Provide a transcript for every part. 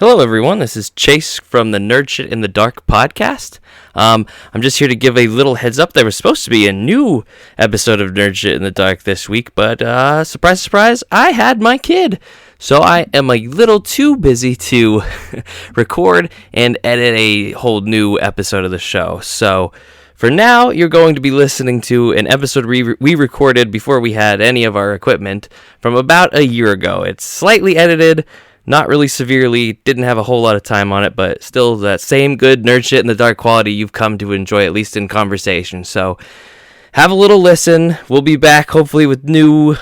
Hello, everyone. This is Chase from the Nerd Shit in the Dark podcast. I'm just here to give a little heads up. There was supposed to be a new episode of Nerd Shit in the Dark this week, but surprise, surprise, I had my kid. So I am a little too busy to record and edit a whole new episode of the show. So for now, you're going to be listening to an episode we recorded before we had any of our equipment from about a year ago. It's slightly edited. Not really severely, didn't have a whole lot of time on it, but still that same good nerd shit in the dark quality you've come to enjoy, at least in conversation. So have a little listen. We'll be back hopefully with new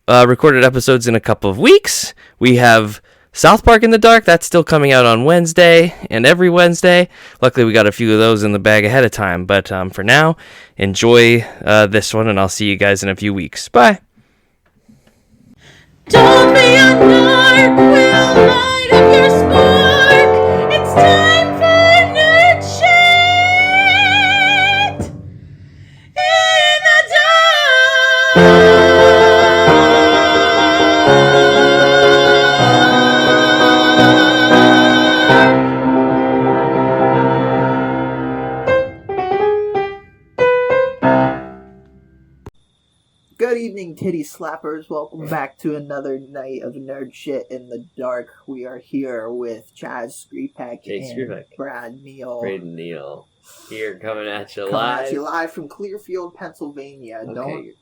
recorded episodes in a couple of weeks. We have South Park in the Dark. That's still coming out on Wednesday and every Wednesday. Luckily, we got a few of those in the bag ahead of time. But for now, enjoy this one, and I'll see you guys in a few weeks. Bye. Don't be a narc, we'll light up your spark. It's time for nerd shit in the dark. Good evening, titty slappers. Welcome back to another night of nerd shit in the dark. We are here with Chaz Skripek and Brad and Neil. Here coming at you live from Clearfield, Pennsylvania. Okay,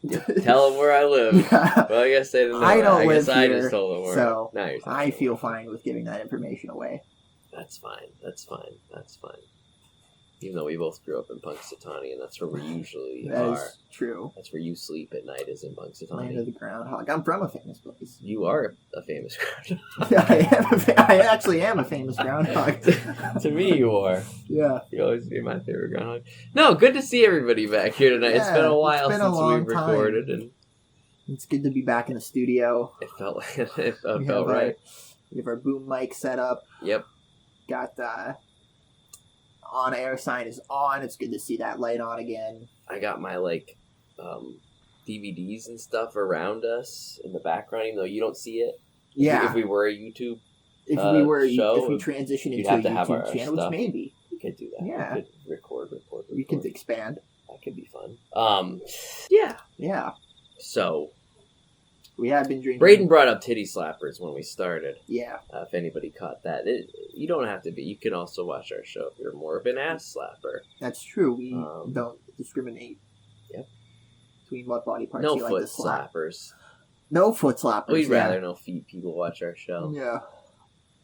tell them where I live. Yeah. Well, I guess they didn't know. I don't I live guess here, I just told them where. So now you're I feel fine with giving that information away. That's fine. Even though we both grew up in Punxsutawney, and that's where we usually That are. is true. That's where you sleep at night, is in Punxsutawney. Land of the groundhog. I'm from a famous place. You are a famous groundhog. I actually am a famous groundhog. To me, you are. Yeah. You always be my favorite groundhog. No, good to see everybody back here tonight. Yeah, it's been a while since we've recorded, and it's good to be back in the studio. it felt right. We have our boom mic set up. Yep. Got the on-air sign is on. It's good to see that light on again. I got my DVDs and stuff around us in the background, even though you don't see it. Yeah. If we were a YouTube if we transition into a YouTube channel, stuff. which maybe We could do that. Yeah. We could record. We could expand. That could be fun. Yeah. Yeah. So we have been drinking. Braden brought up titty slappers when we started. Yeah. If anybody caught that. You don't have to be. You can also watch our show if you're more of an ass slapper. That's true. We don't discriminate. Yep. Between what body parts no you like foot to slap. slappers. No foot slappers. We'd rather no feet people watch our show. Yeah.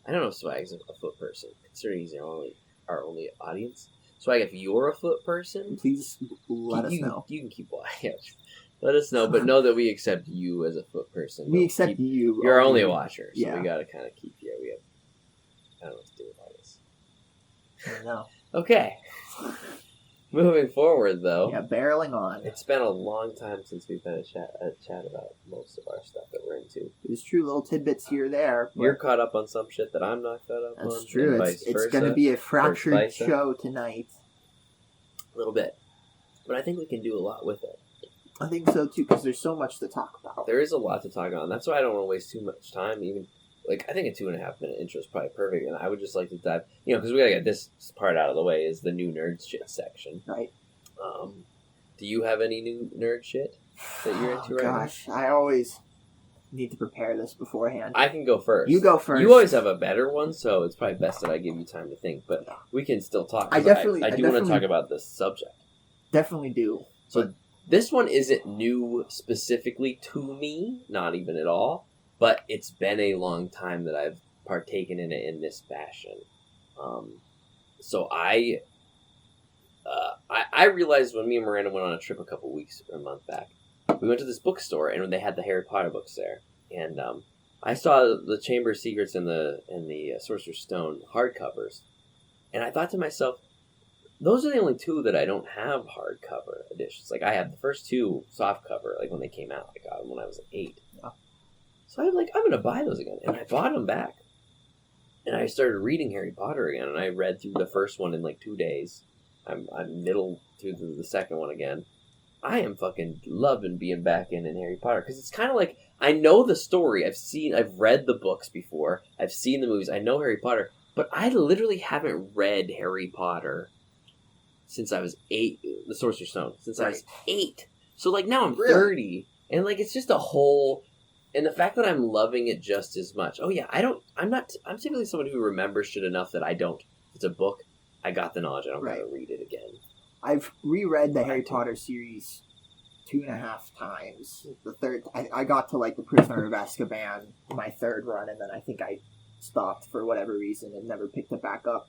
I don't know if Swag's a foot person, considering he's our only audience. Swag, if you're a foot person, please let us know. You can keep watching. Let us know, but know that we accept you as a foot person. We accept you. You're only a watcher, so yeah. We gotta kind of keep you. I don't know what to do with all this. I know. Okay. Moving forward, though. Yeah, barreling on. It's been a long time since we've been a chat about most of our stuff that we're into. It's true, little tidbits here or there. You're caught up on some shit that I'm not caught up on. That's true. It's going to be a fractured show tonight. A little bit. But I think we can do a lot with it. I think so, too, because there's so much to talk about. There is a lot to talk about, and that's why I don't want to waste too much time. Even, I think a 2.5 minute intro is probably perfect, and I would just like to dive, because we got to get this part out of the way, is the new nerd shit section. Right. Do you have any new nerd shit that you're into right now? Gosh, I always need to prepare this beforehand. I can go first. You go first. You always have a better one, so it's probably best that I give you time to think, but we can still talk. I do want to talk about this subject. Definitely do. So this one isn't new specifically to me, not even at all, but it's been a long time that I've partaken in it in this fashion. So I realized when me and Miranda went on a trip a month back, we went to this bookstore and they had the Harry Potter books there, and I saw the Chamber of Secrets and the Sorcerer's Stone hardcovers, and I thought to myself, those are the only two that I don't have hardcover editions. I had the first two softcover, when they came out. I got them when I was 8. Yeah. So I'm going to buy those again. And I bought them back. And I started reading Harry Potter again. And I read through the first one in 2 days. I'm middle through the second one again. I am fucking loving being back in Harry Potter. Because it's kind of like, I know the story. I've read the books before. I've seen the movies. I know Harry Potter, but I literally haven't read Harry Potter since I was 8. The Sorcerer's Stone since I was 8. So like now I'm 30, and like it's just a whole. And the fact that I'm loving it just as much. Oh yeah, I'm typically someone who remembers shit enough that I don't. If it's a book, I got the knowledge. I don't gotta read it again. I've reread the Harry Potter series 2.5 times. The third, I got to like the Prisoner of Azkaban, my third run, and then I think I stopped for whatever reason and never picked it back up.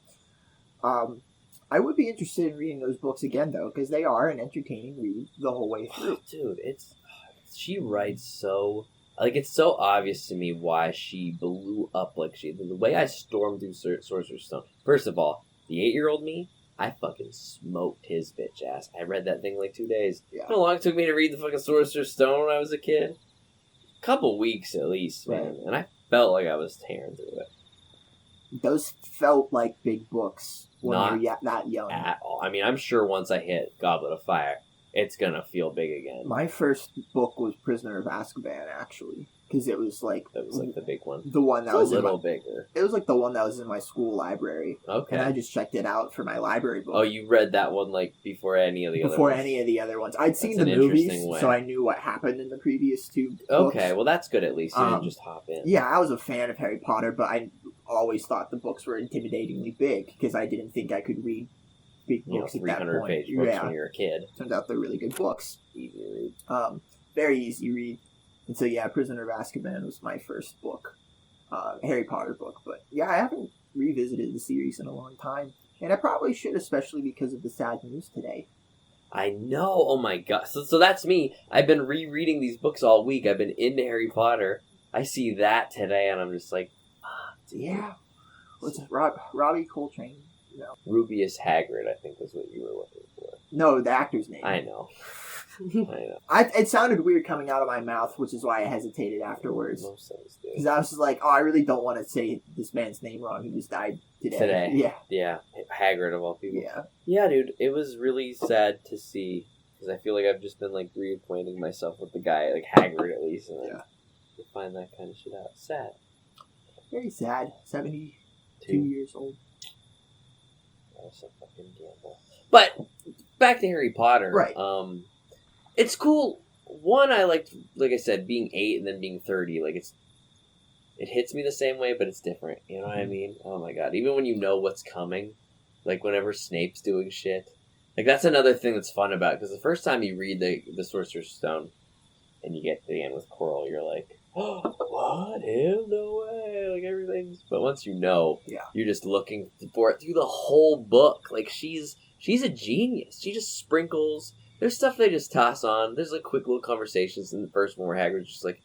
I would be interested in reading those books again though, because they are an entertaining read the whole way through. Dude, she writes so. Like, it's so obvious to me why she blew up like she did. The way I stormed through Sorcerer's Stone. First of all, the 8-year-old me, I fucking smoked his bitch ass. I read that thing in like 2 days. Yeah. How long it took me to read the fucking Sorcerer's Stone when I was a kid? Couple weeks at least, man. And I felt like I was tearing through it. Those felt like big books when you're that young. At all. I mean, I'm sure once I hit Goblet of Fire, it's gonna feel big again. My first book was Prisoner of Azkaban, actually, because it was like the big one. The one that was a little bigger. It was like the one that was in my school library. Okay, and I just checked it out for my library book. Oh, you read that one like before any of the other ones? Before any of the other ones, I'd seen the movies, so I knew what happened in the previous 2 books. Okay, well that's good at least. You didn't just hop in. Yeah, I was a fan of Harry Potter, but I always thought the books were intimidatingly big because I didn't think I could read big books at that point. 300-page books when you're a kid. Turns out they're really good books. Easy to read. Very easy read. And so yeah, Prisoner of Azkaban was my first book, Harry Potter book. But yeah, I haven't revisited the series in a long time, and I probably should, especially because of the sad news today. I know. Oh my god. So that's me. I've been rereading these books all week. I've been into Harry Potter. I see that today, and I'm just like, yeah. What's it? Robbie Coltrane. No. Rubius Hagrid, I think, was what you were looking for. No, the actor's name. I know. It sounded weird coming out of my mouth, which is why I hesitated afterwards. Most things do. Because I was just like, I really don't want to say this man's name wrong. He just died today. Yeah. Yeah. Hagrid of all people. Yeah. Yeah, dude. It was really sad to see. Because I feel like I've just been, like, reacquainting myself with the guy, like, Hagrid at least. And to find that kind of shit out. Sad. Very sad. 72 years old. That's a fucking gamble. But back to Harry Potter. Right. It's cool. One, I liked, like I said, being 8 and then being 30. Like, it hits me the same way, but it's different. You know what I mean? Oh my god. Even when you know what's coming, like whenever Snape's doing shit. Like, that's another thing that's fun about it. Because the first time you read the Sorcerer's Stone and you get to the end with Quirrell, you're like, oh, what? Hell, no way. Like, everything's... But once you know, you're just looking for it through the whole book. Like, she's a genius. She just sprinkles... There's stuff they just toss on. There's, like, quick little conversations in the first one where Hagrid's just like,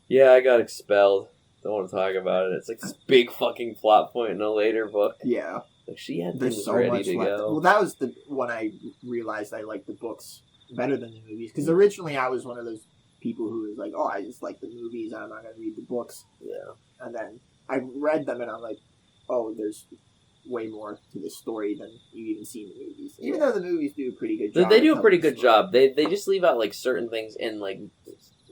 yeah, I got expelled. Don't want to talk about it. It's like this big fucking plot point in a later book. Yeah. Like, she had things ready to go. Well, that was the when I realized I liked the books better than the movies. Because originally I was one of those people who was like, oh, I just like the movies. I'm not going to read the books. Yeah. And then I read them and I'm like, oh, there's way more to the story than you even see in the movies. Even though the movies do a pretty good job. They do a pretty good job. They just leave out, like, certain things and, like,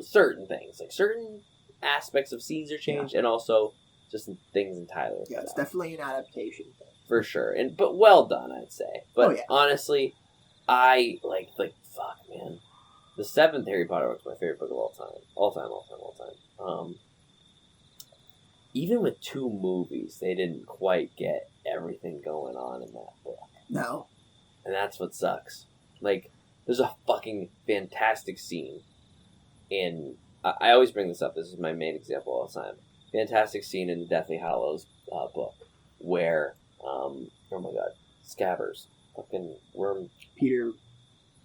certain things. Like, certain aspects of scenes are changed and also just things entirely. Yeah, it's definitely an adaptation. For sure. But well done, I'd say. But honestly, I, like, fuck, man. The 7th Harry Potter book is my favorite book of all time. All time. Even with 2 movies, they didn't quite get everything going on in that book. No. And that's what sucks. Like, there's a fucking fantastic scene in... I always bring this up. This is my main example all the time. Fantastic scene in the Deathly Hallows book where, oh my god, Scabbers. Fucking worm... Peter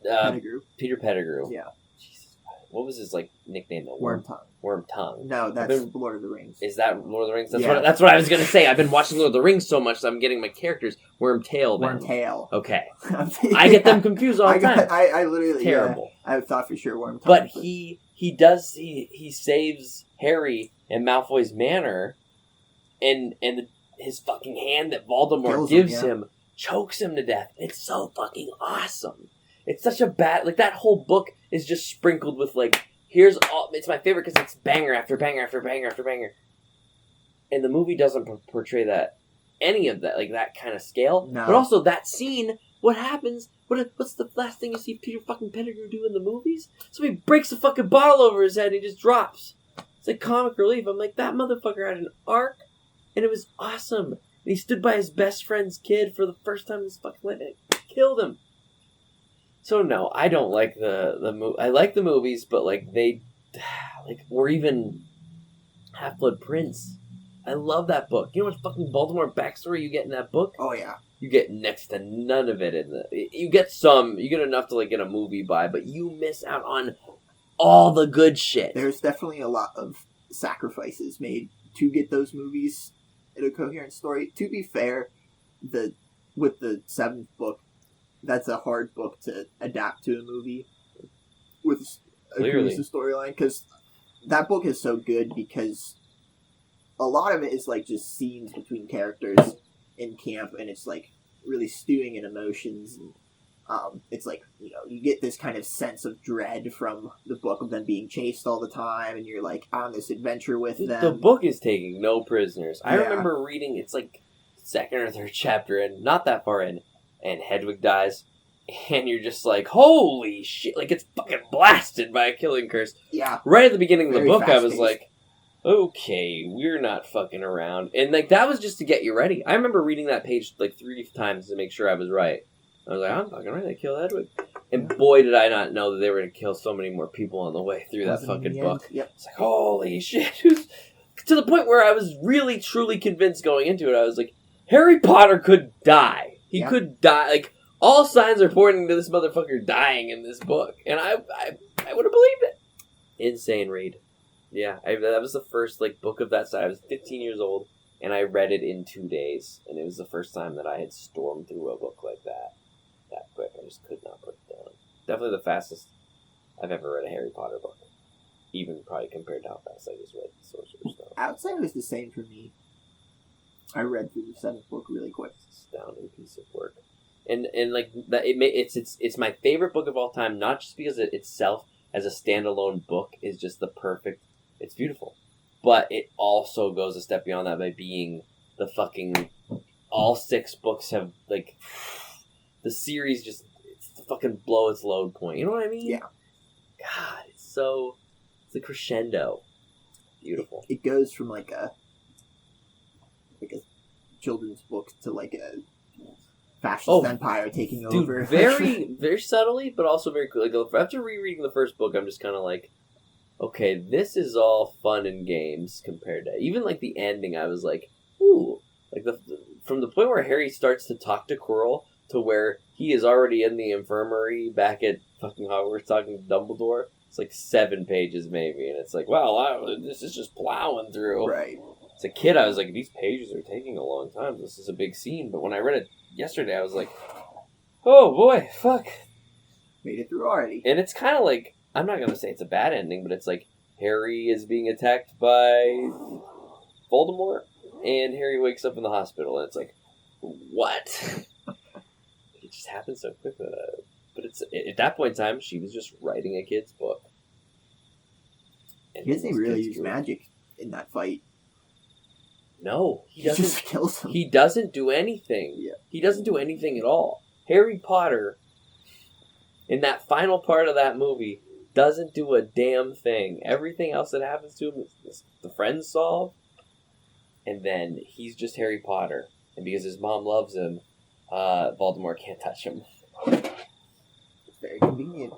Pettigrew. Peter Pettigrew. Yeah. Jesus. What was his, like, nickname though? Wormtongue. Wormtongue. No, that's Lord of the Rings. Is that Lord of the Rings? That's what I was going to say. I've been watching Lord of the Rings so much that I'm getting my characters Wormtail. Wormtail. Okay. I get them confused all the time. I literally... Terrible. Yeah, I thought for sure Wormtongue. But he saves Harry in Malfoy's manor, and his fucking hand that Voldemort gives him chokes him to death. It's so fucking awesome. It's such a bad... Like, that whole book is just sprinkled with, like, it's my favorite because it's banger after banger after banger after banger. And the movie doesn't portray any of that, like that kind of scale. No. But also that scene, what happens? What's the last thing you see Peter fucking Pettigrew do in the movies? Somebody breaks a fucking bottle over his head and he just drops. It's like comic relief. I'm like, that motherfucker had an arc, and it was awesome. And he stood by his best friend's kid for the first time in his fucking life, and it killed him. So no, I don't like the movie. I like the movies, but like they, like, or even Half-Blood Prince. I love that book. You know what fucking Baltimore backstory you get in that book? Oh yeah. You get next to none of it in the. You get enough to like get a movie by, but you miss out on all the good shit. There's definitely a lot of sacrifices made to get those movies in a coherent story. To be fair, with the 7th book, that's a hard book to adapt to a movie with a cohesive storyline, because that book is so good because a lot of it is like just scenes between characters in camp, and it's like really stewing in emotions, and it's like, you know, you get this kind of sense of dread from the book of them being chased all the time, and you're like on this adventure with them. The book is taking no prisoners. I Yeah. remember reading, it's like 2nd or 3rd chapter in, not that far in, and Hedwig dies, and you're just like, holy shit, like it's fucking blasted by a killing curse. Yeah. Right at the beginning of the Very book, I was fast-paced. like, okay, we're not fucking around. And like that was just to get you ready. I remember reading that page like 3 times to make sure I was right. I was like, I'm fucking right, they killed Hedwig. And boy, did I not know that they were going to kill so many more people on the way through that Wasn't in fucking the book. end. Yep. It's like, holy shit. To the point where I was really, truly convinced going into it. I was like, Harry Potter could die. He Yeah. could die. Like, all signs are pointing to this motherfucker dying in this book. And I would have believed it. Insane read. Yeah, that was the first like book of that size. I was 15 years old, and I read it in 2 days. And it was the first time that I had stormed through a book like that quick. I just could not put it down. Definitely the fastest I've ever read a Harry Potter book. Even probably compared to how fast I just read Sorcerer's Stone. I would say it was the same for me. I read through the 7th book really quick. Astounding piece of work. And like that, it's my favorite book of all time. Not just because it itself as a standalone book is just the perfect. It's beautiful, but it also goes a step beyond that by being the fucking. All 6 books have like the series just it's fucking blow its load point. You know what I mean? Yeah. God, it's a crescendo. Beautiful. It goes from like a children's book to like a fascist empire taking over. Very, very subtly, but also very cool. Like, after rereading the first book, I'm just kind of like, okay, this is all fun and games compared to even like the ending. I was like, ooh, like from the point where Harry starts to talk to Quirrell to where he is already in the infirmary back at fucking Hogwarts talking to Dumbledore. It's like 7 pages maybe, and it's like, wow, this is just plowing through. Right. As a kid, I was like, these pages are taking a long time. This is a big scene. But when I read it yesterday, I was like, oh boy, fuck. Made it through already. And it's kind of like, I'm not going to say it's a bad ending, but it's like Harry is being attacked by Voldemort, and Harry wakes up in the hospital, and it's like, what? It just happened so quick. But it's at that point in time, she was just writing a kid's book. And He doesn't those really kids use grew. magic in that fight. No, he He doesn't. just kills him. He doesn't do anything. Yeah. He doesn't do anything at all. Harry Potter, in that final part of that movie, doesn't do a damn thing. Everything else that happens to him, the friends solve, and then he's just Harry Potter. And because his mom loves him, Voldemort can't touch him. It's very convenient.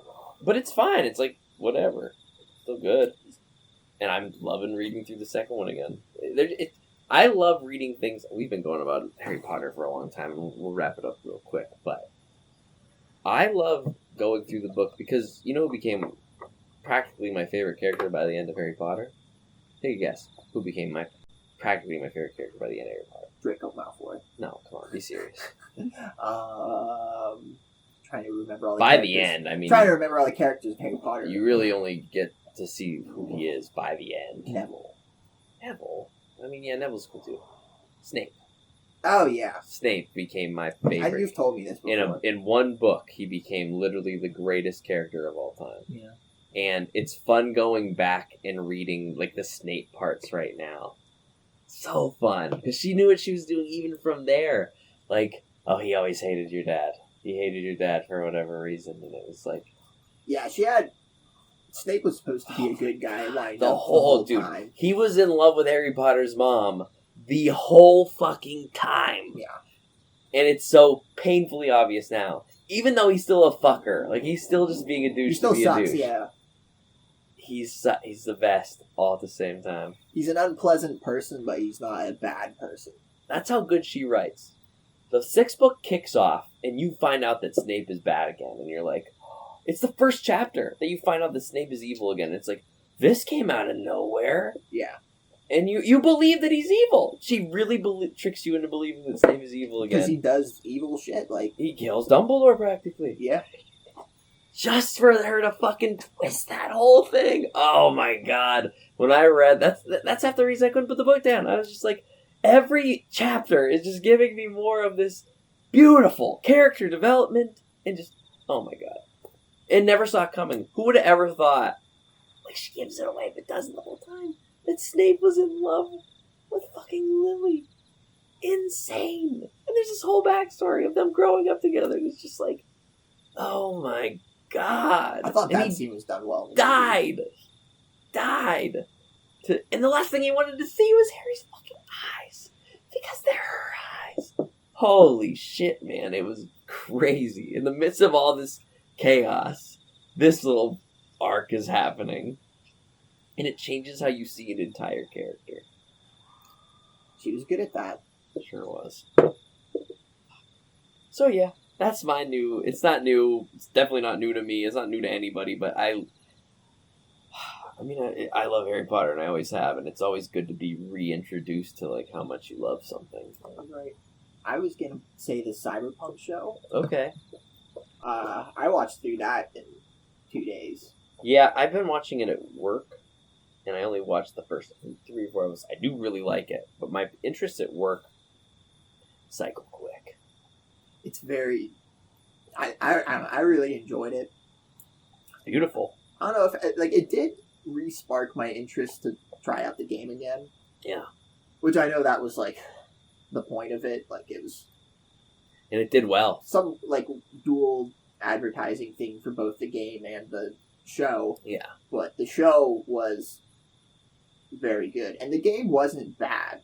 But it's fine. It's like, whatever. Still good. And I'm loving reading through the second one again. I love reading things. We've been going about Harry Potter for a long time, and we'll wrap it up real quick. But I love going through the book because you know who became practically my favorite character by the end of Harry Potter? Take a guess. Who became practically my favorite character by the end of Harry Potter? Draco Malfoy. No, come on, be serious. Trying to remember all the By characters. the end, I mean, Trying to remember all the characters of Harry Potter. you really only get to see who he is by the end. Neville. Neville? I mean, yeah, Neville's cool too. Snape. Oh, yeah. Snape became my favorite. You've told me this before. In one book, he became literally the greatest character of all time. Yeah. and it's fun going back and reading like the Snape parts right now. So fun because she knew what she was doing even from there. Like, oh, he always hated your dad. He hated your dad for whatever reason, and it was like, Yeah, she had... Snape was supposed to be a good guy lined the up whole the whole dude. time. He was in love with Harry Potter's mom the whole fucking time. Yeah. And it's so painfully obvious now. Even though he's still a fucker. Like, he's still just being a douche He still to be sucks, a douche. yeah. He's the best all at the same time. He's an unpleasant person, but he's not a bad person. That's how good she writes. The sixth book kicks off, and you find out that Snape is bad again. And you're like, it's the first chapter that you find out that Snape is evil again. It's like, this came out of nowhere. Yeah. And you believe that he's evil. She really tricks you into believing that Snape is evil again. Because he does evil shit, like... He kills Dumbledore, practically. Yeah. Just for her to fucking twist that whole thing. Oh my god. When I read, that's half the reason I couldn't put the book down. I was just like, every chapter is just giving me more of this beautiful character development. And just, oh my god. It never saw it coming. Who would have ever thought, like, she gives it away but doesn't the whole time, that Snape was in love with fucking Lily. Insane. And there's this whole backstory of them growing up together. And it's just like, oh my god. I thought And that he scene was done well. died. And the last thing he wanted to see was Harry's fucking eyes. Because they're her eyes. Holy shit, man. It was crazy. In the midst of all this chaos, this little arc is happening. And it changes how you see an entire character. She was good at that. It sure was. So yeah, that's my new... It's not new. It's definitely not new to me. It's not new to anybody, but I love Harry Potter, and I always have, and it's always good to be reintroduced to, like, how much you love something. Right. I was going to say the Cyberpunk show. Okay. I watched through that in 2 days. Yeah, I've been watching it at work, and I only watched the first 3 or 4 episodes. I do really like it, but my interest at work cycle quick. It's very... I really enjoyed it. Beautiful. I don't know if... Like, it did re-spark my interest to try out the game again. Yeah. Which I know that was, like, the point of it. Like, it was... And it did well. Some, like, dual advertising thing for both the game and the show. Yeah. But the show was very good. And the game wasn't bad.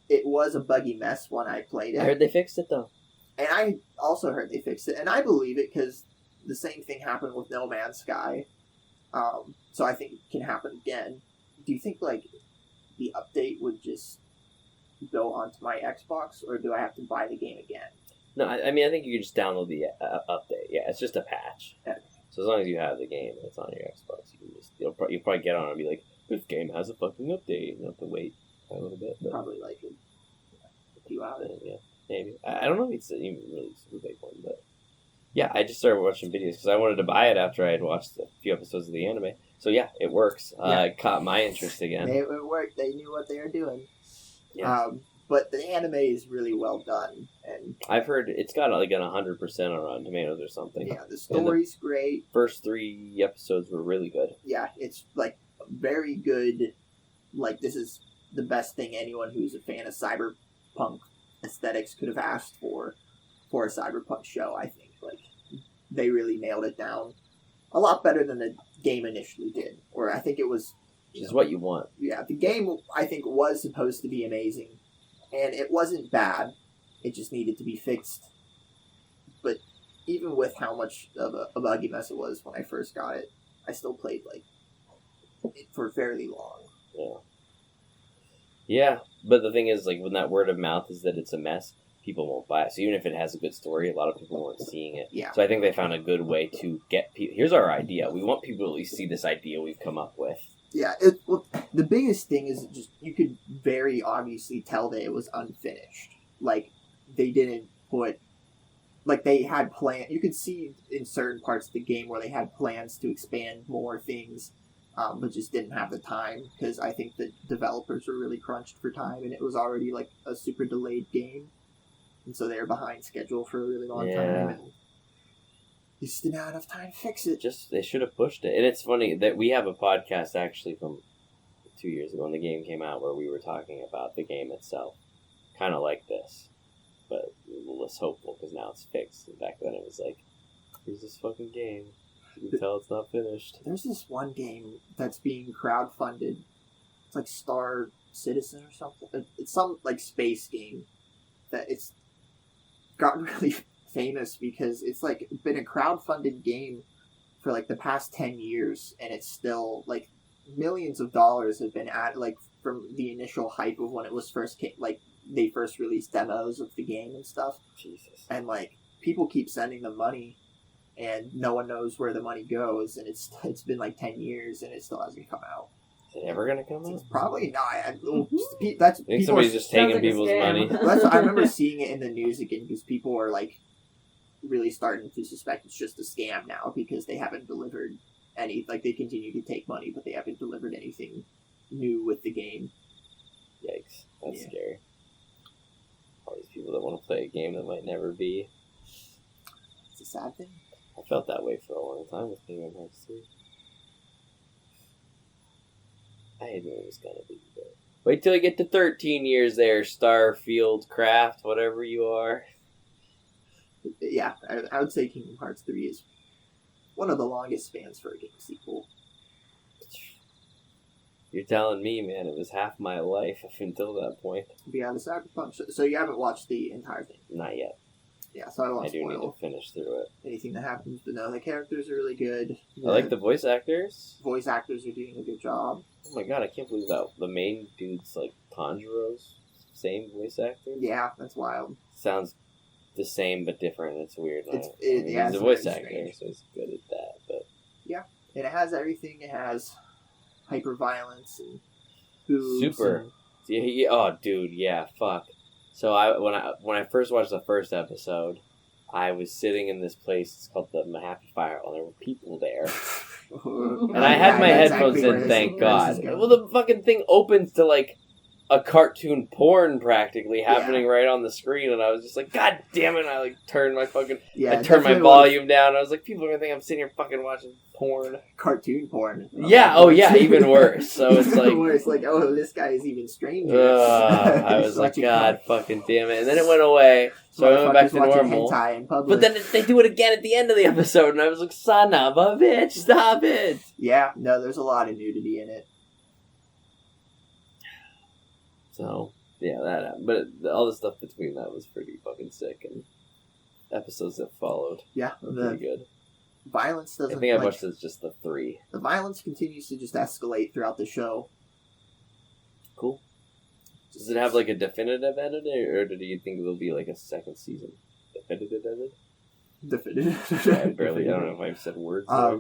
It was a buggy mess when I played it. I heard they fixed it, though. And I also heard they fixed it. And I believe it because the same thing happened with No Man's Sky. So I think it can happen again. Do you think, like, the update would just go onto my Xbox? Or do I have to buy the game again? No, I mean, I think you can just download the update. Yeah, it's just a patch. Okay. So as long as you have the game and it's on your Xbox, you'll probably get on and be like, this game has a fucking update. You have to wait a little bit. But, Probably like a few hours. yeah, maybe. I don't know if it's even really super big one, but yeah, I just started watching videos because I wanted to buy it after I had watched a few episodes of the anime. So yeah, it works. Yeah. It caught my interest again. It worked. They knew what they were doing. Yeah. But the anime is really well done, and I've heard it's got like an 100% on Rotten Tomatoes or something. yeah, the story's great. First 3 episodes were really good. Yeah, it's like very good. Like, this is the best thing anyone who's a fan of cyberpunk aesthetics could have asked for a cyberpunk show. I think like they really nailed it down a lot better than the game initially did. Or I think it was, Which is what you want. yeah, the game I think was supposed to be amazing. And it wasn't bad. It just needed to be fixed. But even with how much of a buggy mess it was when I first got it, I still played like it for fairly long. Yeah. Yeah, but the thing is, like, when that word of mouth is that it's a mess, people won't buy it. So even if it has a good story, a lot of people weren't seeing it. Yeah. So I think they found a good way to get people. Here's our idea. We want people to at least see this idea we've come up with. Yeah, well, the biggest thing is just you could very obviously tell that it was unfinished. Like, they didn't put... Like, they had plans... You could see in certain parts of the game where they had plans to expand more things, but just didn't have the time, because I think the developers were really crunched for time, and it was already, like, a super delayed game. And so they were behind schedule for a really long time. And You just didn't have enough time to fix it. Just they should have pushed it. And it's funny that we have a podcast actually from 2 years ago when the game came out where we were talking about the game itself, kind of like this, but a little less hopeful because now it's fixed. And back then it was like, here's this fucking game. You can tell it's not finished. There's this one game that's being crowdfunded. It's like Star Citizen or something. It's some like space game that it's gotten really famous because it's like been a crowdfunded game for like the past 10 years, and it's still like millions of dollars have been added, like from the initial hype of when it was first like they first released demos of the game and stuff. Jesus. And like people keep sending them money, and no one knows where the money goes, and it's been like 10 years and it still hasn't come out. Is it ever gonna come out? It's probably not. That's I think people somebody's are, just taking like a people's scam. money. that's, I remember seeing it in the news again because people are like really starting to suspect it's just a scam now because they haven't delivered any. Like they continue to take money, but they haven't delivered anything new with the game. Yikes. That's Yeah. scary. All these people that want to play a game that might never be. It's a sad thing. I felt that way for a long time with Kingdom Hearts 3. I knew it was gonna be good. Wait till you get to 13 years there, Starfield Craft, whatever you are. Yeah, I would say Kingdom Hearts 3 is one of the longest spans for a game sequel. You're telling me, man, it was half my life up until that point. But yeah, the Cyberpunk. So you haven't watched the entire thing. Not yet. Yeah, so I won't I do need spoil to finish through it. anything that happens. But no, the characters are really good. I like the voice actors. voice actors are doing a good job. Oh my god, I can't believe that. The main dude's like Tanjiro's same voice actor. Yeah, that's wild. Sounds the same but different. It's weird. Yeah, he's it's a voice very actor, strange. so he's good at that. But And it has everything. It has hyper violence and boobs. Super. And, yeah, oh, dude, yeah, fuck. So when I first watched the first episode, I was sitting in this place. It's called the Happy Fire. And there were people there, and I had my that's headphones exactly where in. this- Thank where God. this is going. Well, the fucking thing opens to like a cartoon porn practically happening right on the screen, and I was just like, God damn it! And I like turned my fucking, Yeah, I turned my definitely volume down. I was like, people are gonna think I'm sitting here fucking watching porn. cartoon porn. Yeah. Oh yeah. Even worse. So it's Even like. worse. Like, oh, this guy is even stranger. I was like, God fucking damn it. And then it went away, so I went back to normal. In public. But then they do it again at the end of the episode, and I was like, son of a bitch, stop it. yeah, no, there's a lot of nudity in it. So, yeah, that happened. But all the stuff between that was pretty fucking sick, and episodes that followed Yeah, were the pretty good. violence I doesn't. think I like, watched just the 3. the violence continues to just escalate throughout the show. Cool. Does it have like a definitive edit, or do you think there'll be like a second season? Definitive edit? Definitive. I don't know if I've said words there.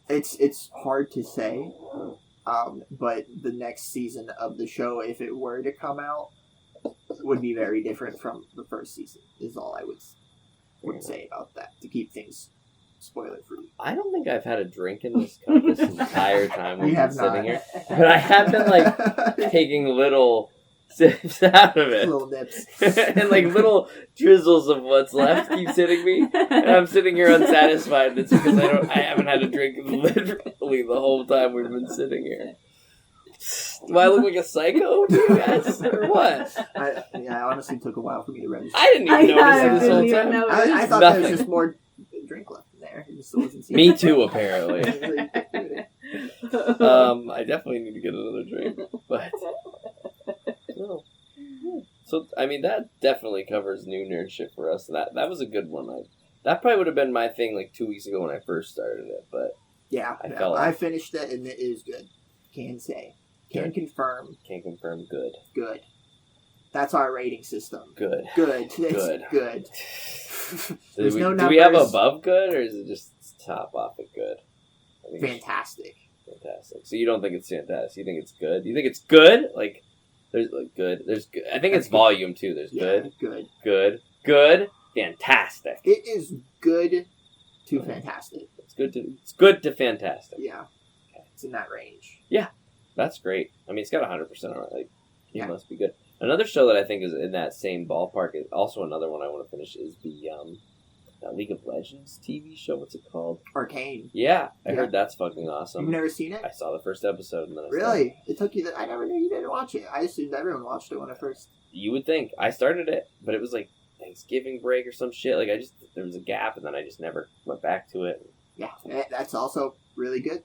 It's hard to say, but the next season of the show, if it were to come out, would be very different from the first season. Is all I would say about that to keep things spoiler free. I don't think I've had a drink in this cup this entire time we've You been have sitting not. here, but I have been like taking little sips out of it. Little nips. And like little drizzles of what's left keep hitting me, and I'm sitting here unsatisfied. And it's because I haven't had a drink literally the whole time we've been sitting here. Do I look like a psycho to you guys, or what? I honestly took a while for me to register. I didn't even notice it this didn't whole even time. notice. I thought Nothing. there was just more drink left in there. It just wasn't seen. Me too, apparently. I definitely need to get another drink, but no. So I mean, that definitely covers new nerd shit for us. That was a good one. That probably would have been my thing like 2 weeks ago when I first started it, but Yeah, I I finished it and it is good. Can say. Can confirm. can't confirm. Good. Good. That's our rating system. Good. Good. It's Good. good. Do There's we, no do we have numbers. above good, or is it just top off at good? I think it's Fantastic. fantastic. So you don't think it's fantastic? You think it's good? You think it's good? Like there's like good. There's good. I think That's it's good. volume too. There's Yeah, good, good. good, fantastic. It is good to fantastic. It's good to fantastic. Yeah. It's in that range. That's great. I mean, it's got 100% on it. Like, it Yeah. must be good. Another show that I think is in that same ballpark is also another one I want to finish is the that League of Legends TV show. What's it called? Arcane. Yeah, I Yeah. heard that's fucking awesome. You've never seen it? I saw the first episode and then I Really? It took you. I never knew you didn't watch it. I assumed everyone watched it when I first. You would think I started it, but it was like Thanksgiving break or some shit. Like there was a gap, and then I just never went back to it. Yeah, that's also really good.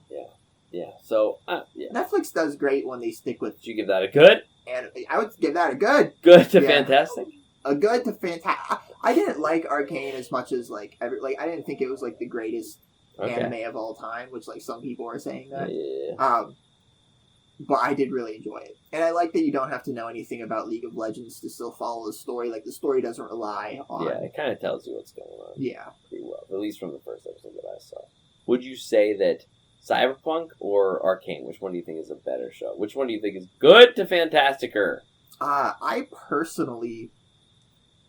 Yeah. So yeah. Netflix does great when they stick with. Did you give that a good? And I would give that a good. Good to Yeah. fantastic. A good to fantastic. I didn't like Arcane as much as like I didn't think it was like the greatest Okay. anime of all time, which like some people are saying that. Yeah. But I did really enjoy it, and I like that you don't have to know anything about League of Legends to still follow the story. Like the story doesn't rely on. Yeah, it kind of tells you what's going on. Yeah. Pretty well, at least from the first episode that I saw. Would you say that Cyberpunk or Arcane? Which one do you think is a better show? Which one do you think is good to fantasticer? I personally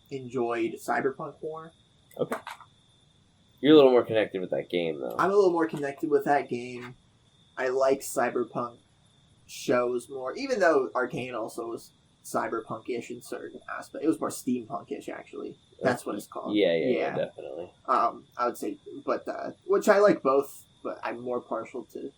enjoyed Cyberpunk more. Okay. You're a little more connected with that game, though. I'm a little more connected with that game. I like Cyberpunk shows more, even though Arcane also was cyberpunk-ish in certain aspects. It was more steampunk-ish, actually. That's what it's called. Yeah, definitely. I would say, but which I like both, but I'm more partial to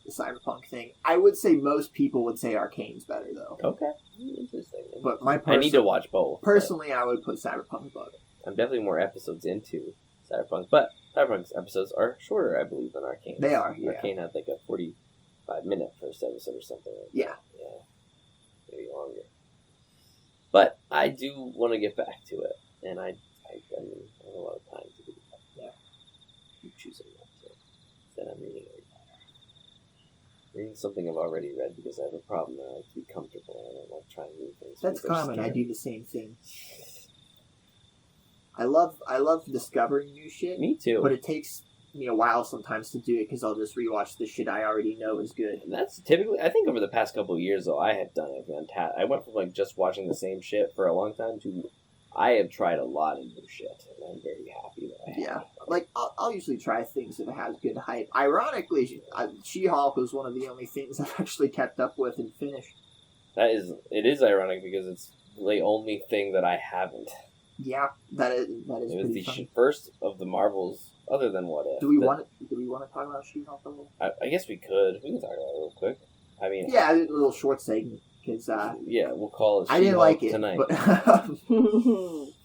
the cyberpunk thing. I would say most people would say Arcane's better, though. Okay. Interesting. But my I need to watch both. personally, I would put Cyberpunk above it. I'm definitely more episodes into Cyberpunk, but Cyberpunk's episodes are shorter, I believe, than Arcane. They are, yeah. Arcane had like a 45-minute first episode or something like Yeah. that. Yeah. Maybe longer. But I do want to get back to it, and I mean, I have a lot of time to do that. Yeah. I'm choosing not to. Instead, I'm reading it. Reading something I've already read because I have a problem and I like to be comfortable and I don't like trying new things. That's because they're common. I scary. do the same thing. I love discovering new shit, Me too. but it takes me a while sometimes to do it because I'll just rewatch the shit I already know is good. And that's typically, I think over the past couple of years, though, I have done it fantastic. I went from like just watching the same shit for a long time to I have tried a lot of new shit, and I'm very happy that I have. Yeah, like I'll usually try things if it has good hype. Ironically, She-Hulk was one of the only things I've actually kept up with and finished. It is ironic because it's the only thing that I haven't. Yeah, that is It was pretty the funny. first of the Marvels, other than What If. Do we want to talk about She-Hulk a little? I guess we could. We can talk about it real quick. I mean, Yeah, a little short segment because yeah, we'll call it. I didn't She-Hulk like it tonight. but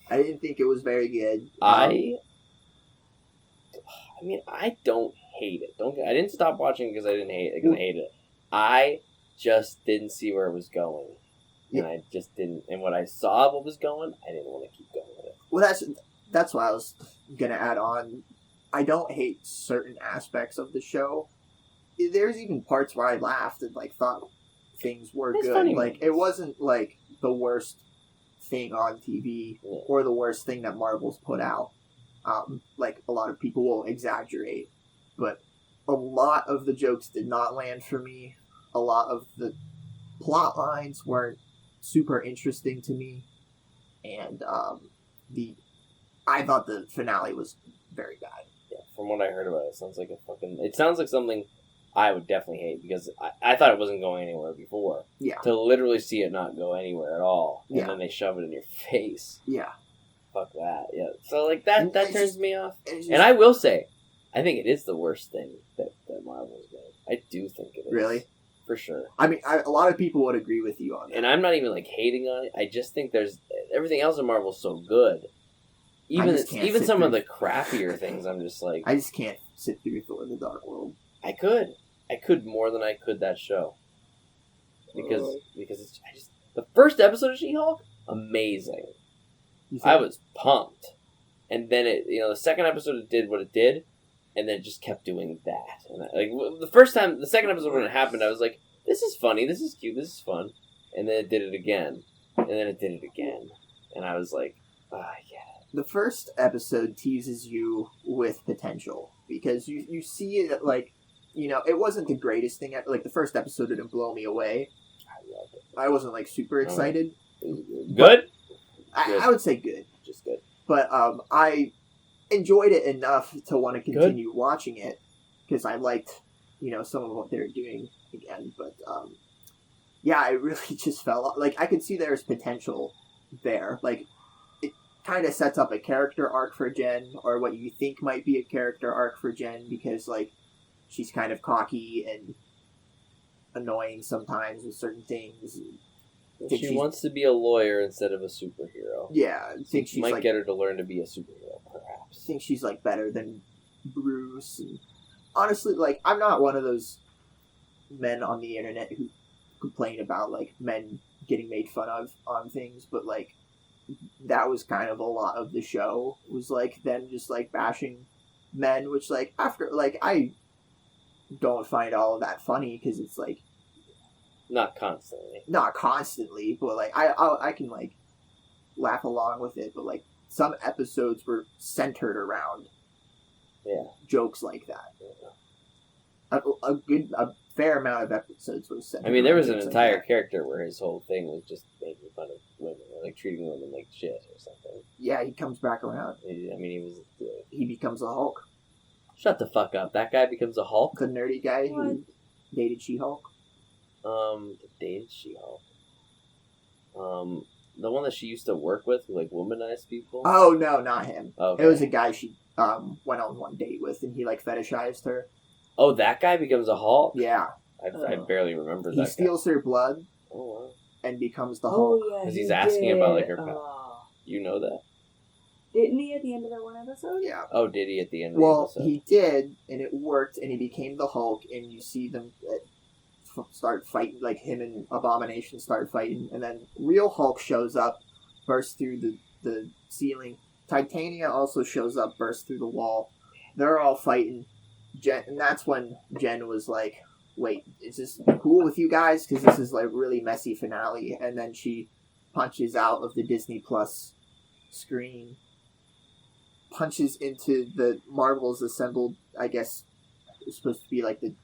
I didn't think it was very good. I mean, I don't hate it. I didn't stop watching because I didn't hate it. Because I hated it. I just didn't see where it was going, and I just didn't. And when I saw what was going, I didn't want to keep going with it. Well, that's why I was gonna add on. I don't hate certain aspects of the show. There's even parts where I laughed and like thought things were It's good. funny Like moments. it wasn't like the worst thing on TV Yeah. or the worst thing that Marvel's put out. Like a lot of people will exaggerate, but a lot of the jokes did not land for me. A lot of the plot lines weren't super interesting to me, and I thought the finale was very bad. Yeah, from what I heard about it, it sounds like something I would definitely hate because I thought it wasn't going anywhere before. Yeah, To literally see it not go anywhere at all, and Yeah. then they shove it in your face. yeah. Fuck that. Yeah. So like that It's turns just- me off. It's And I will say, I think it is the worst thing that Marvel's made. I do think it is. Really? For sure. I mean, a lot of people would agree with you on that. And I'm not even like hating on it. I just think there's everything else in Marvel's so good. Even just can't sit some of through- the crappier things, I'm just like I just can't sit through Thor: The Dark World. I could more than I could that show. Because Oh. it's the first episode of She-Hulk, amazing. You think- I was pumped. And then the second episode it did what it did, and then it just kept doing that. And the second episode when it happened, I was like, this is funny, this is cute, this is fun. And then it did it again. And then it did it again. And I was like, yeah. The first episode teases you with potential because you see it like, it wasn't the greatest thing. Like the first episode didn't blow me away. I loved it. I wasn't like super excited. Good? I would say good, Just good. but I enjoyed it enough to want to continue watching it because I liked, some of what they were doing again. But yeah, I really just felt like I could see there's potential there. Like kind of sets up a character arc for Jen, or what you think might be a character arc for Jen, because like she's kind of cocky and annoying sometimes with certain things. She wants to be a lawyer instead of a superhero. Yeah, I think she's might like, get her to learn to be a superhero, perhaps. I think she's like better than Bruce. And honestly, like I'm not one of those men on the internet who complain about like men getting made fun of on things, but like that was kind of a lot of the show, was like them just like bashing men, which like after like I don't find all of that funny, because it's like not constantly, but like I can like laugh along with it, but like some episodes were centered around jokes like that. A fair amount of episodes were centered. I mean, there was an around entire character where his whole thing was just making fun of women, or like treating women like shit or something. Yeah, he comes back around. I mean, He becomes a Hulk. Shut the fuck up. That guy becomes a Hulk? The nerdy guy who dated She-Hulk. Dated She-Hulk. The one that she used to work with, who like womanized people? Oh no, not him. Okay. It was a guy she went on one date with, and he like fetishized her. Oh, that guy becomes a Hulk? Yeah. I barely remember that. He steals her blood. Oh wow. And becomes the Hulk. Oh yeah, because he's asking about like her. Oh. You know that? Didn't he at the end of that one episode? Yeah. Oh, did he at the end of the Well, episode? he did, and it worked, and he became the Hulk, and you see them start fighting, like him and Abomination start fighting, and then real Hulk shows up, bursts through the ceiling. Titania also shows up, bursts through the wall. They're all fighting. And that's when Jen was like, wait, is this cool with you guys? Because this is like really messy finale. And then she punches out of the Disney Plus screen, punches into the Marvel's assembled, I guess it's supposed to be like the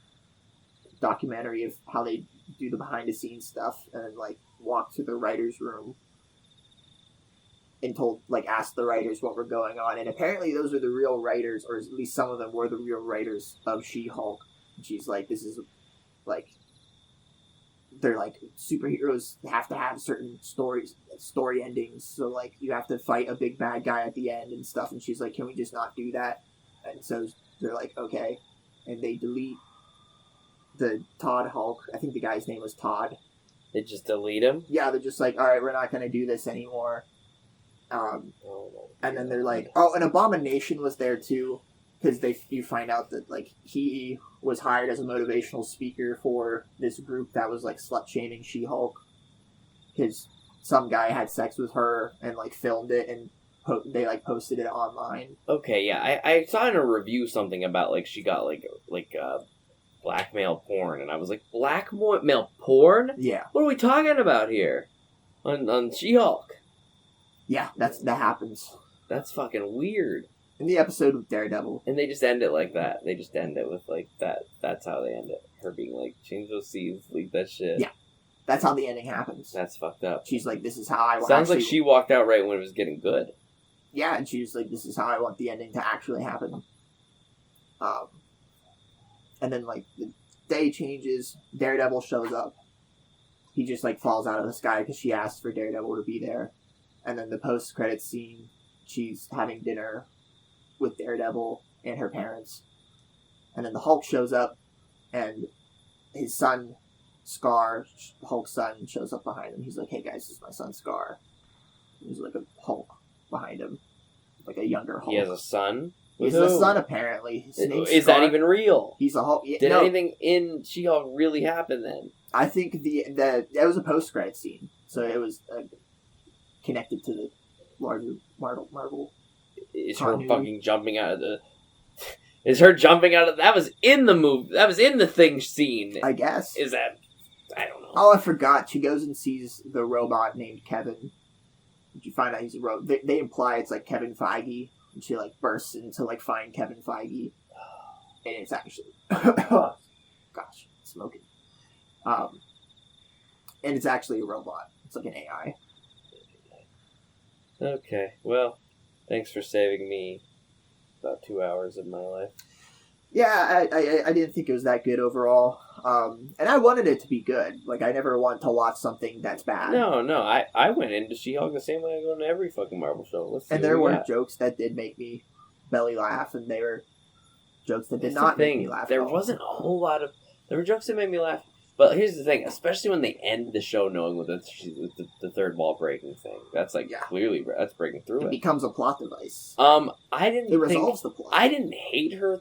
documentary of how they do the behind the scenes stuff, and then like walked to the writer's room and asked the writers what were going on. And apparently those are the real writers, or at least some of them were the real writers of She-Hulk. And she's like, this is like, they're like, superheroes have to have certain story endings, so like you have to fight a big bad guy at the end and stuff. And she's like, can we just not do that? And so they're like, okay. And they delete the Todd Hulk. I think the guy's name was Todd. They just delete him? Yeah, they're just like, alright, we're not going to do this anymore. And then they're like, oh, an Abomination was there too, because you find out that like he was hired as a motivational speaker for this group that was like slut shaming She-Hulk, because some guy had sex with her and like filmed it, and they like posted it online. Okay, yeah, I saw in a review something about like she got like blackmail porn, and I was like, blackmail porn? Yeah. What are we talking about here? On She-Hulk? Yeah, that happens. That's fucking weird. In the episode with Daredevil. And they just end it like that. They just end it with like that. That's how they end it. Her being like, change those seeds, leave that shit. Yeah. That's how the ending happens. That's fucked up. She's like, this is how I want. Sounds like she walked out right when it was getting good. Yeah, and she's like, this is how I want the ending to actually happen. And then like the day changes, Daredevil shows up. He just like falls out of the sky because she asked for Daredevil to be there. And then the post-credits scene, she's having dinner with Daredevil and her parents. And then the Hulk shows up, and his son, Scar, Hulk's son, shows up behind him. He's like, hey guys, this is my son, Scar. And there's like a Hulk behind him. Like a younger Hulk. He has a son? He's a son, apparently. His name's Is Scar. that even real? He's a Hulk. Yeah, Did no, anything in She-Hulk really happen then? I think that was a post-credit scene. So it was connected to the larger Marvel. Is her fucking jumping out of the... Is her jumping out of... That was in the movie. That was in the Thing scene. I guess. Is that... I don't know. Oh, I forgot. She goes and sees the robot named Kevin. You find out he's a robot. They imply it's like Kevin Feige. And she like bursts in to like find Kevin Feige. And it's actually... Gosh, smoking. And it's actually a robot. It's like an AI. Okay, well, thanks for saving me about 2 hours of my life. Yeah, I didn't think it was that good overall. And I wanted it to be good. Like, I never want to watch something that's bad. No, I went into She-Hulk the same way I go into every fucking Marvel show. Let's see And what there we were got. jokes that did make me belly laugh, and they were jokes that did That's not the make thing. me laugh. There at all. wasn't a whole lot of. There were jokes that made me laugh. But here's the thing, especially when they end the show knowing with the third wall breaking thing. That's like clearly that's breaking through It it. becomes a plot device. I didn't. It resolves the plot. I didn't hate her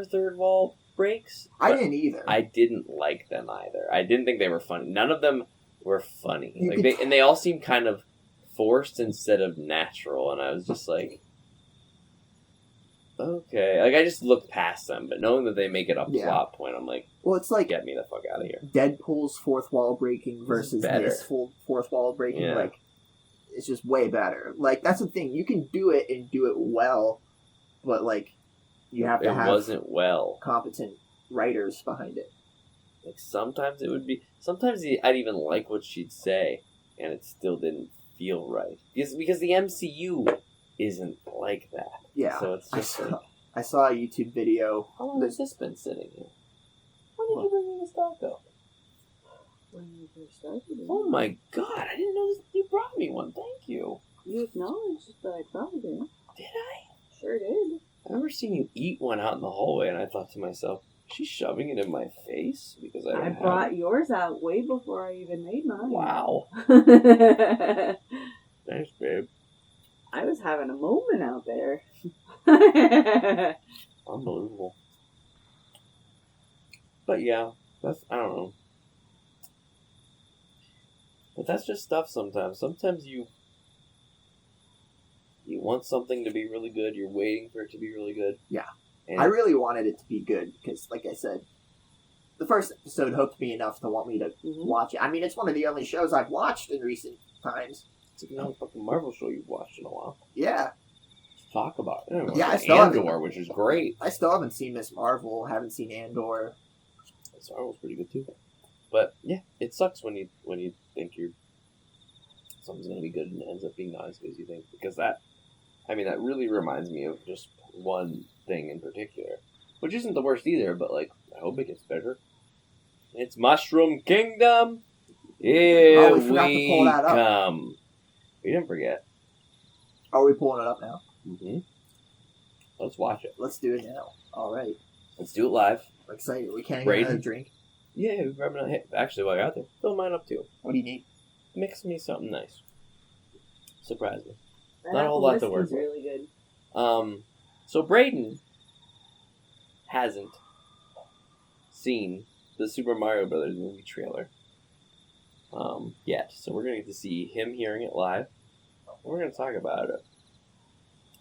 third wall breaks. I didn't either. I didn't like them either. I didn't think they were funny. None of them were funny. You Like could they all seemed kind of forced instead of natural, and I was just like, okay. Like I just looked past them, but knowing that they make it a plot point, I'm like, well, it's like get me the fuck out of here. Deadpool's fourth wall breaking versus better. this fourth wall breaking. Yeah. Like, it's just way better. Like, that's the thing. You can do it and do it well, but like, you have to have wasn't well. competent writers behind it. Like sometimes it would be. Sometimes I'd even like what she'd say, and it still didn't feel right because the MCU isn't like that. Yeah, So it's just I saw a YouTube video. how long has this been sitting here? When did you bring me this taco? When you first started. Oh my god! I didn't know you brought me one. Thank you. You acknowledged that I brought it in. Did I? Sure did. I remember seeing you eat one out in the hallway, and I thought to myself, "She's shoving it in my face because I I don't brought have yours out way before I even made mine. Wow, I thanks, babe. was having a moment out there. Unbelievable. But yeah, I don't know. But that's just stuff sometimes. Sometimes you want something to be really good, you're waiting for it to be really good. Yeah. And I really wanted it to be good because, like I said, the first episode hooked me enough to want me to watch it. I mean, it's one of the only shows I've watched in recent times. it's like not a fucking Marvel show you've watched in a while. Yeah. Let's talk about it. Yeah, I I still haven't- Andor, which is great. I still haven't seen Miss Marvel, haven't seen Andor. Star Wars pretty good too. But yeah, it sucks when you think something's gonna be good and it ends up being not as good as you think. Because that really reminds me of just one thing in particular, which isn't the worst either. But like, I hope it gets better. It's Mushroom Kingdom. Here we forgot to pull that up. come. We didn't forget. Are we pulling it up now? Mm-hmm. Let's watch it. Let's do it now. All right. Let's do it live. I'm excited. We can't get Brayden? another drink. Yeah, we're grabbing a hit. Actually, while you're out there, fill mine up too. What do you need? Mix me something nice. Surprise me. That Not a whole lot to work whiskey's with. really good. So Brayden hasn't seen the Super Mario Brothers movie trailer yet. So we're gonna get to see him hearing it live. And we're gonna talk about it.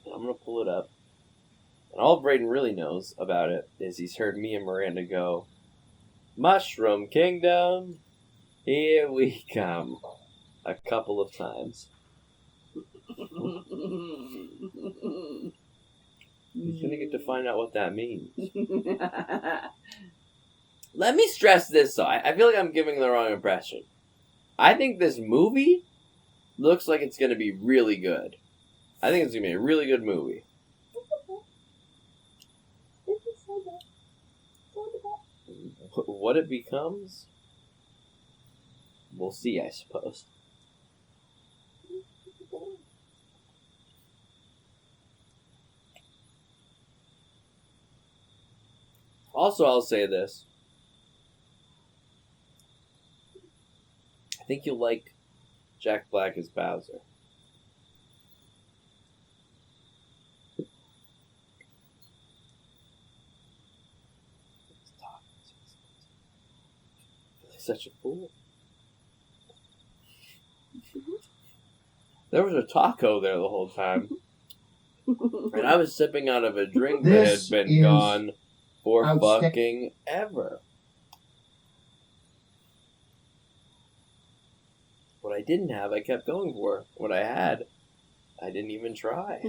And I'm gonna pull it up. And all Brayden really knows about it is he's heard me and Miranda go, Mushroom Kingdom, here we come, a couple of times. He's gonna get to find out what that means. Let me stress this though. I feel like I'm giving the wrong impression. I think this movie looks like it's gonna be really good. I think it's gonna be a really good movie. What it becomes, we'll see, I suppose. Also, I'll say this. I think you'll like Jack Black as Bowser. Such a fool. There was a taco there the whole time. And I was sipping out of a drink that had This been is gone for outsta- fucking ever. What I didn't have, I kept going for. What I had, I didn't even try.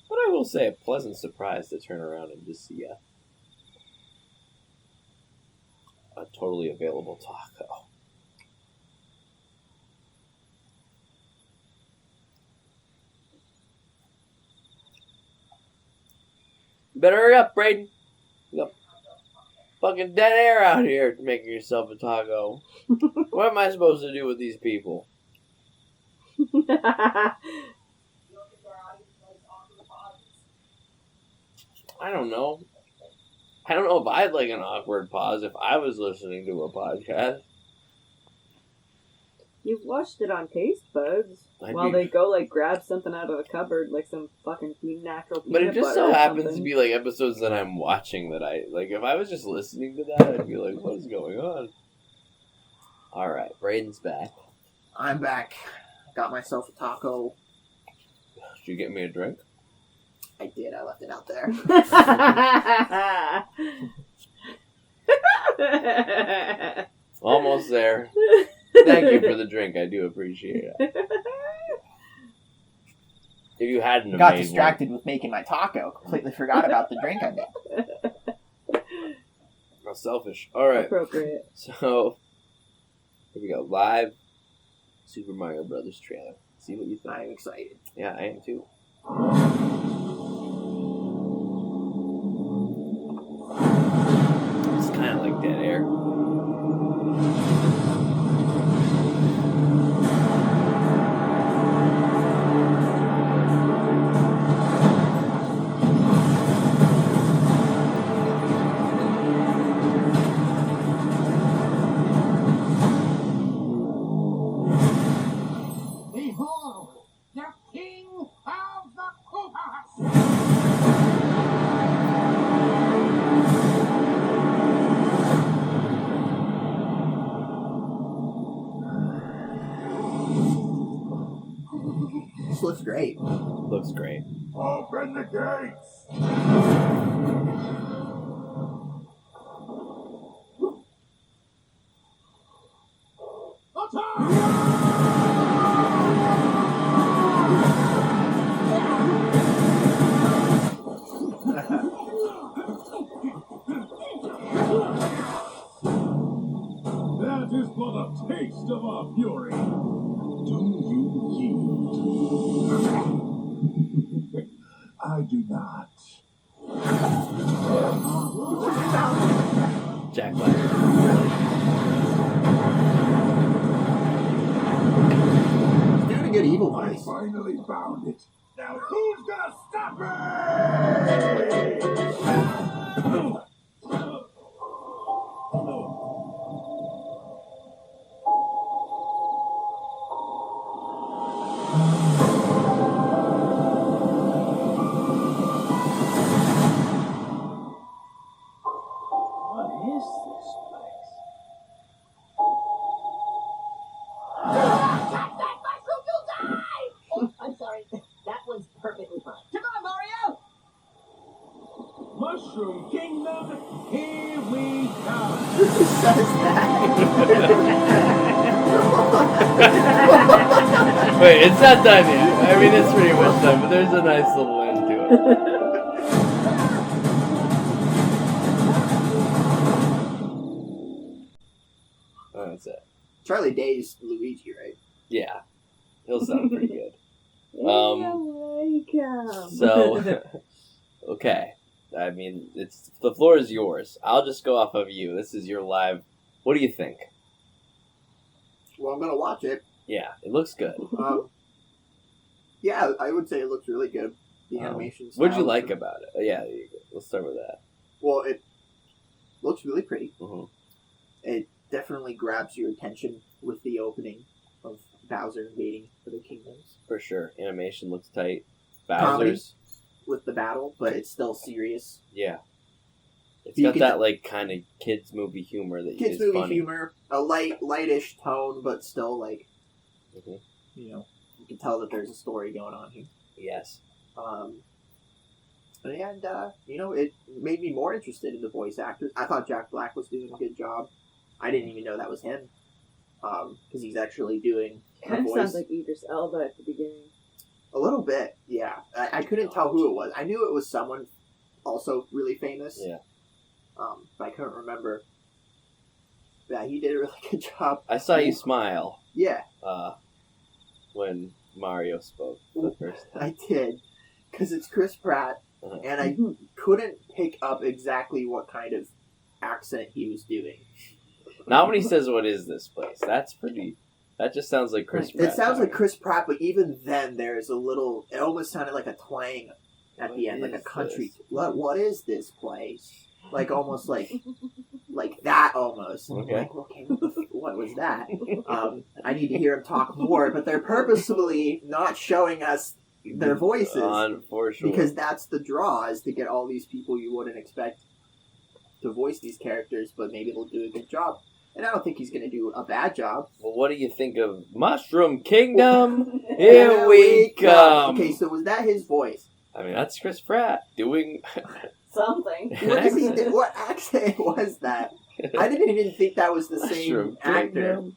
But I will say, a pleasant surprise to turn around and just see a totally available taco. better hurry up, Braden. You got fucking dead air out here making yourself a taco. What am I supposed to do with these people? I don't know. I don't know if I'd like an awkward pause if I was listening to a podcast. You've watched it on Taste Buds I'd while be- they go like grab something out of the cupboard, like some fucking natural peanut But it just butter so or happens something. to be like episodes that I'm watching that I like. If I was just listening to that, I'd be like, "What is going on?" All right, Braden's back. I'm back. Got myself a taco. Did you get me a drink? I did. I left it out there. Almost there. Thank you for the drink. I do appreciate it. If you hadn't have Got made distracted with making my taco. Completely forgot about the drink I made. one. How selfish. All right. Appropriate. So here we go. Live Super Mario Brothers trailer. See what you think. I'm excited. Yeah, I am too. It's kind of like dead air. Behold, the king of the Koopas! This looks great. Looks great. Open the gates! That is but a taste of our fury. Do you yield? I do not. Jack Black. He's doing a good evil I voice. finally found it. Now who's gonna stop me? What is this place? I'm sorry. That was perfectly fine. Come on, Mario! Mushroom Kingdom, here we come. Who says that? Wait, it's not done yet. I mean, it's pretty much done, but there's a nice little end to it. Oh, that's it. Charlie Day's Luigi, right? Yeah, he'll sound pretty good. Welcome. So, okay. I mean, it's the floor is yours. I'll just go off of you. This is your live. What do you think? Well, I'm gonna watch it. Yeah, it looks good. Yeah, I would say it looks really good. The animation. What'd you style. like about it? Yeah, there you go. Let's start with that. Well, it looks really pretty. Mhm. It definitely grabs your attention with the opening of Bowser invading for the kingdoms For sure. Animation looks tight. Comedy. Bowser's. with the battle, but it's still serious. Yeah. It's You got can that, t- like, kind of kids' movie humor that Kids is movie funny. humor, a lightish tone, but still like, Mhm. you can tell that there's a story going on here. Yes. And it made me more interested in the voice actors. I thought Jack Black was doing a good job. I didn't even know that was him, because he's actually doing a Kind of voice. sounds like Idris Elba at the beginning. A little bit, yeah. I couldn't tell who it was. I knew it was someone also really famous. Yeah. But I couldn't remember. Yeah, he did a really good job. I saw you smile Yeah, when Mario spoke for the first time. I did. Because it's Chris Pratt and I couldn't pick up exactly what kind of accent he was doing. Not when he says, "What is this place?" That's pretty. That just sounds like Chris Pratt. It sounds like Chris Pratt, but even then, there's a little. It almost sounded like a twang at the end, like a country. What is this place? Like almost like that almost. Okay. Like, okay, what was that? I need to hear him talk more, but they're purposefully not showing us their voices For sure. because that's the draw, is to get all these people you wouldn't expect to voice these characters, but maybe they'll do a good job. And I don't think he's going to do a bad job. Well, what do you think of Mushroom Kingdom? Here we come. Okay, so was that his voice? I mean, that's Chris Pratt doing Something. What accent was that? I didn't even think that was the same Mushroom actor. Kingdom.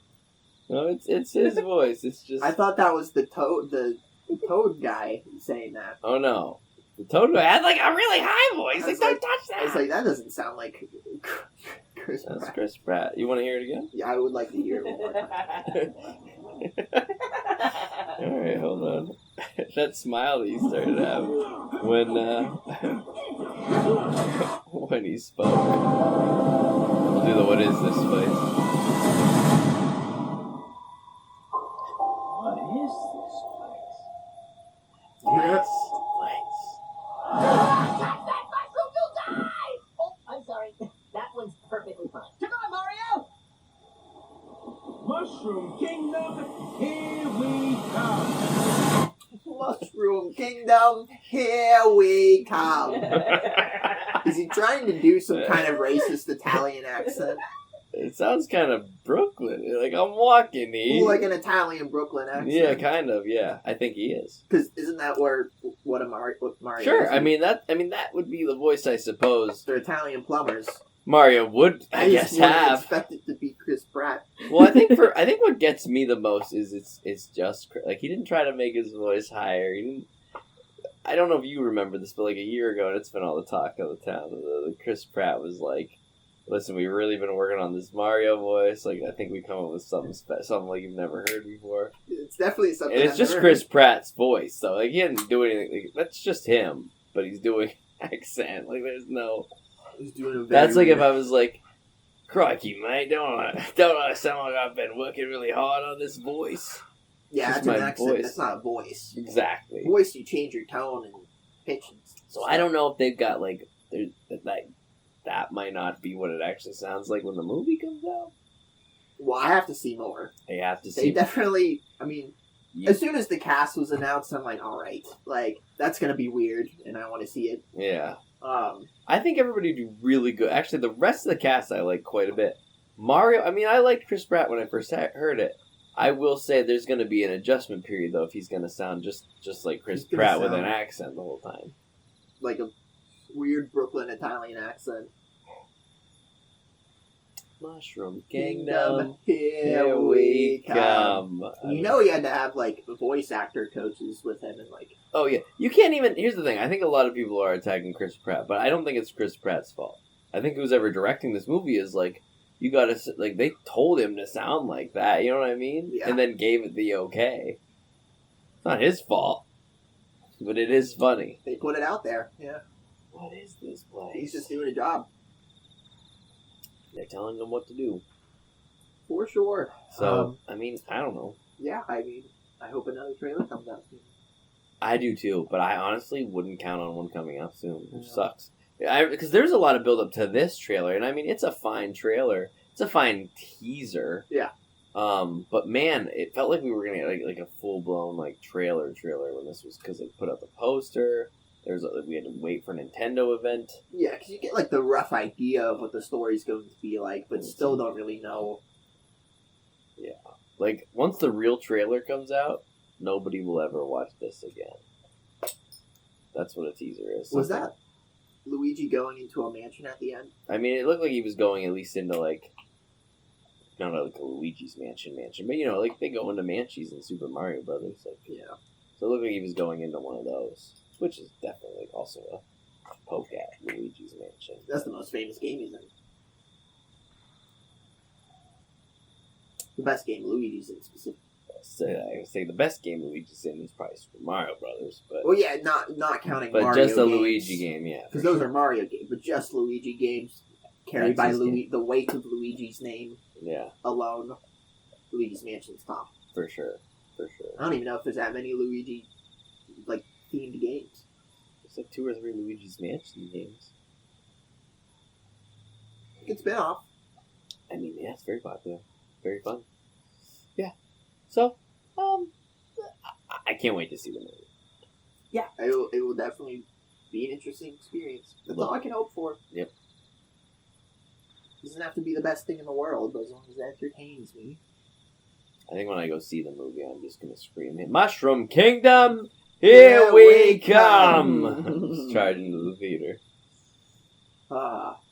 No, it's his voice. It's just. I thought that was the Toad guy saying that. Oh no, the Toad guy had like a really high voice. Like, don't touch that. I was like, that doesn't sound like Chris That's Pratt. Chris Pratt. You want to hear it again? Yeah, I would like to hear it one more time. All right, hold on. That smile that you started to have when he spoke. We'll do the "What is this place?" What is this place? Yes. Catch that mushroom, you'll die! Oh, I'm sorry. That one's perfectly fine. Come on, Mario! Mushroom Kingdom, here we come. Mushroom Kingdom, here we come. Is he trying to do some kind of racist Italian accent? It sounds kind of Brooklyn. Like I'm walking here. Like an Italian Brooklyn accent? Yeah, kind of. Yeah, I think he is. Because isn't that what Mario Sure. is? I mean that would be the voice, I suppose. They're Italian plumbers. Mario would, I guess, just wouldn't have. expect it to be Chris Pratt. Well, I think what gets me the most is it's just like he didn't try to make his voice higher. He didn't. I don't know if you remember this, but like a year ago, and it's been all the talk of the town. The Chris Pratt was like, "Listen, we've really been working on this Mario voice. Like, I think we come up with something like you've never heard before." It's definitely something. And it's I've just never Chris heard. Pratt's voice, though. Like he didn't do anything. Like, that's just him, but he's doing accent. Like there's no. He's doing a very That's like if weird- I was like, "Crikey, mate, don't I sound like I've been working really hard on this voice?" Yeah, It's that's an my accent. voice. That's not a voice. Exactly. Voice, you change your tone and pitch. And So I don't know if they've got like that might not be what it actually sounds like when the movie comes out. Well, I have to see more. They have to They see. definitely. I mean, Yeah. as soon as the cast was announced, I'm like, all right, like that's gonna be weird, and I want to see it. Yeah. Um, I think everybody do really good. Actually, the rest of the cast I like quite a bit. Mario, I mean, I liked Chris Pratt when I first heard it. I will say there's going to be an adjustment period, though, if he's going to sound just like Chris He's gonna Pratt with an sound- accent the whole time. like a weird Brooklyn Italian accent. Mushroom Kingdom, here we come. I You mean- know, he had to have like voice actor coaches with him, and like, Oh, yeah. You can't even... Here's the thing. I think a lot of people are attacking Chris Pratt, but I don't think it's Chris Pratt's fault. I think who's ever directing this movie is like, you gotta... Like, they told him to sound like that, you know what I mean? Yeah. And then gave it the okay. It's not his fault. But it is funny. they put it out there. Yeah, What is this place? he's just doing a job They're telling him what to do. for sure. So, I mean, I don't know. Yeah, I mean, I hope another trailer comes out soon. I do too, but I honestly wouldn't count on one coming out soon, which Yeah. sucks. Because there's a lot of build up to this trailer, and I mean, it's a fine trailer. It's a fine teaser. Yeah. But man, it felt like we were gonna get like a full blown like trailer when this was, because they put out the poster. We had to wait for a Nintendo event. Yeah, because you get like the rough idea of what the story's going to be like, but still don't really know. Like once the real trailer comes out, nobody will ever watch this again. That's what a teaser is. Was that Luigi going into a mansion at the end? I mean, it looked like he was going at least into like, not like a Luigi's mansion, but you know, like they go into mansions in Super Mario Brothers. Like, Yeah. so it looked like he was going into one of those, which is definitely also a poke at Luigi's mansion. That's the most famous game he's in. The best game Luigi's in specific. Say say the best game Luigi's in is probably Super Mario Brothers, but Well, yeah, not counting but Mario just a games. Luigi game, yeah. Because those are Mario games, but just Luigi games carried That's by his game. the weight of Luigi's name Yeah, alone. Luigi's Mansion's top. for sure. I don't even know if there's that many Luigi themed games. There's like 2 or 3 Luigi's Mansion games. Good spin-off. I mean, yeah, it's very popular, very fun. Yeah, so I can't wait to see the movie. Yeah, it will definitely be an interesting experience. That's all I can hope for. Yep. Doesn't have to be the best thing in the world, but as long as it entertains me. I think when I go see the movie, I'm just gonna scream, "Mushroom Kingdom, here we come!" Just charge into the theater.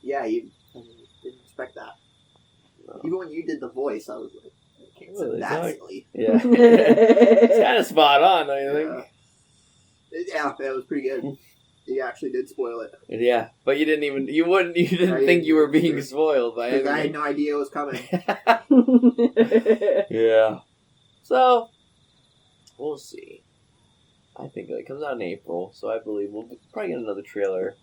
Yeah, you didn't expect that. No. Even when you did the voice, I was like, I can't Well, say it's that like- silly. Yeah, it's kind of spot on, don't you think? Yeah, that was pretty good. You actually did spoil it. Yeah, but you didn't think you were being spoiled by Because I had anything. no idea it was coming. Yeah. So, we'll see. I think it comes out in April, so I believe we'll probably get another trailer.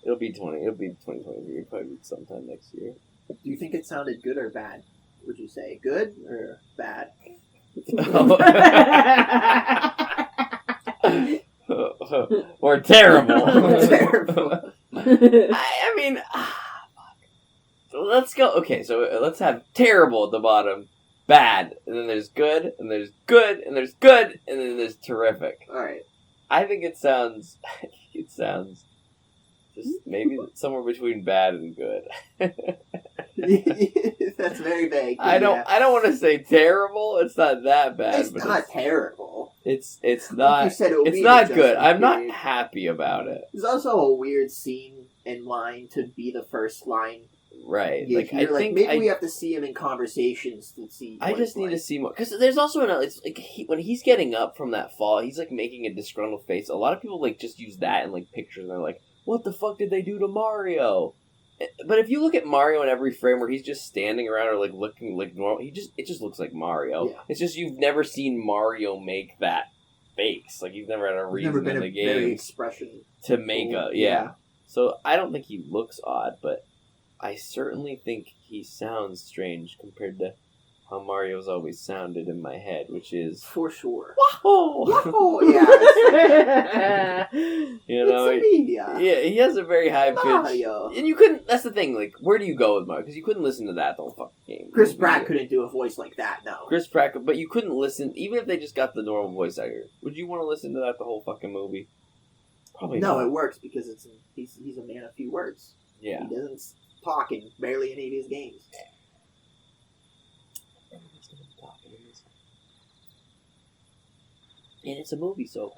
It'll be 2023, probably sometime next year. Do you think it sounded good or bad? Would you say good or bad? Or terrible. Terrible. I mean, fuck. So let's go. Okay, so let's have terrible at the bottom, bad, and then there's good, and there's good, and there's good, and then there's terrific. Alright. I think it sounds just maybe somewhere between bad and good. That's very vague. I don't want to say terrible. It's not that bad. It's but not terrible. It's Like not. you said, it will It's be not an good. adjustment I'm not period. happy about it. There's also a weird scene in line to be the first line. Right. You Like I hear, think maybe we have to see him in conversations to see. I what just it's need like. to see more because there's also it's like when he's getting up from that fall, he's like making a disgruntled face. A lot of people like just use that in like pictures, and they're like, "What the fuck did they do to Mario?" But if you look at Mario in every frame where he's just standing around or like looking like normal, it just looks like Mario. Yeah. It's just you've never seen Mario make that face. Like you've never had a He's reason never been in a the very game expression. to make a yeah. So I don't think he looks odd, but I certainly think he sounds strange compared to how Mario's always sounded in my head, which is For sure. whoa. Oh yeah. You know, It's a media. yeah, he has a very high pitch, Mario. and you couldn't. That's the thing. Like, where do you go with Mario? Because you couldn't listen to that the whole fucking game. Chris Pratt couldn't do a voice like that. No. Chris Pratt, but you couldn't listen, even if they just got the normal voice actor. Would you want to listen to that the whole fucking movie? Probably No, not. it works because he's a man of few words. Yeah. He doesn't talk in barely any of his games. And it's a movie, so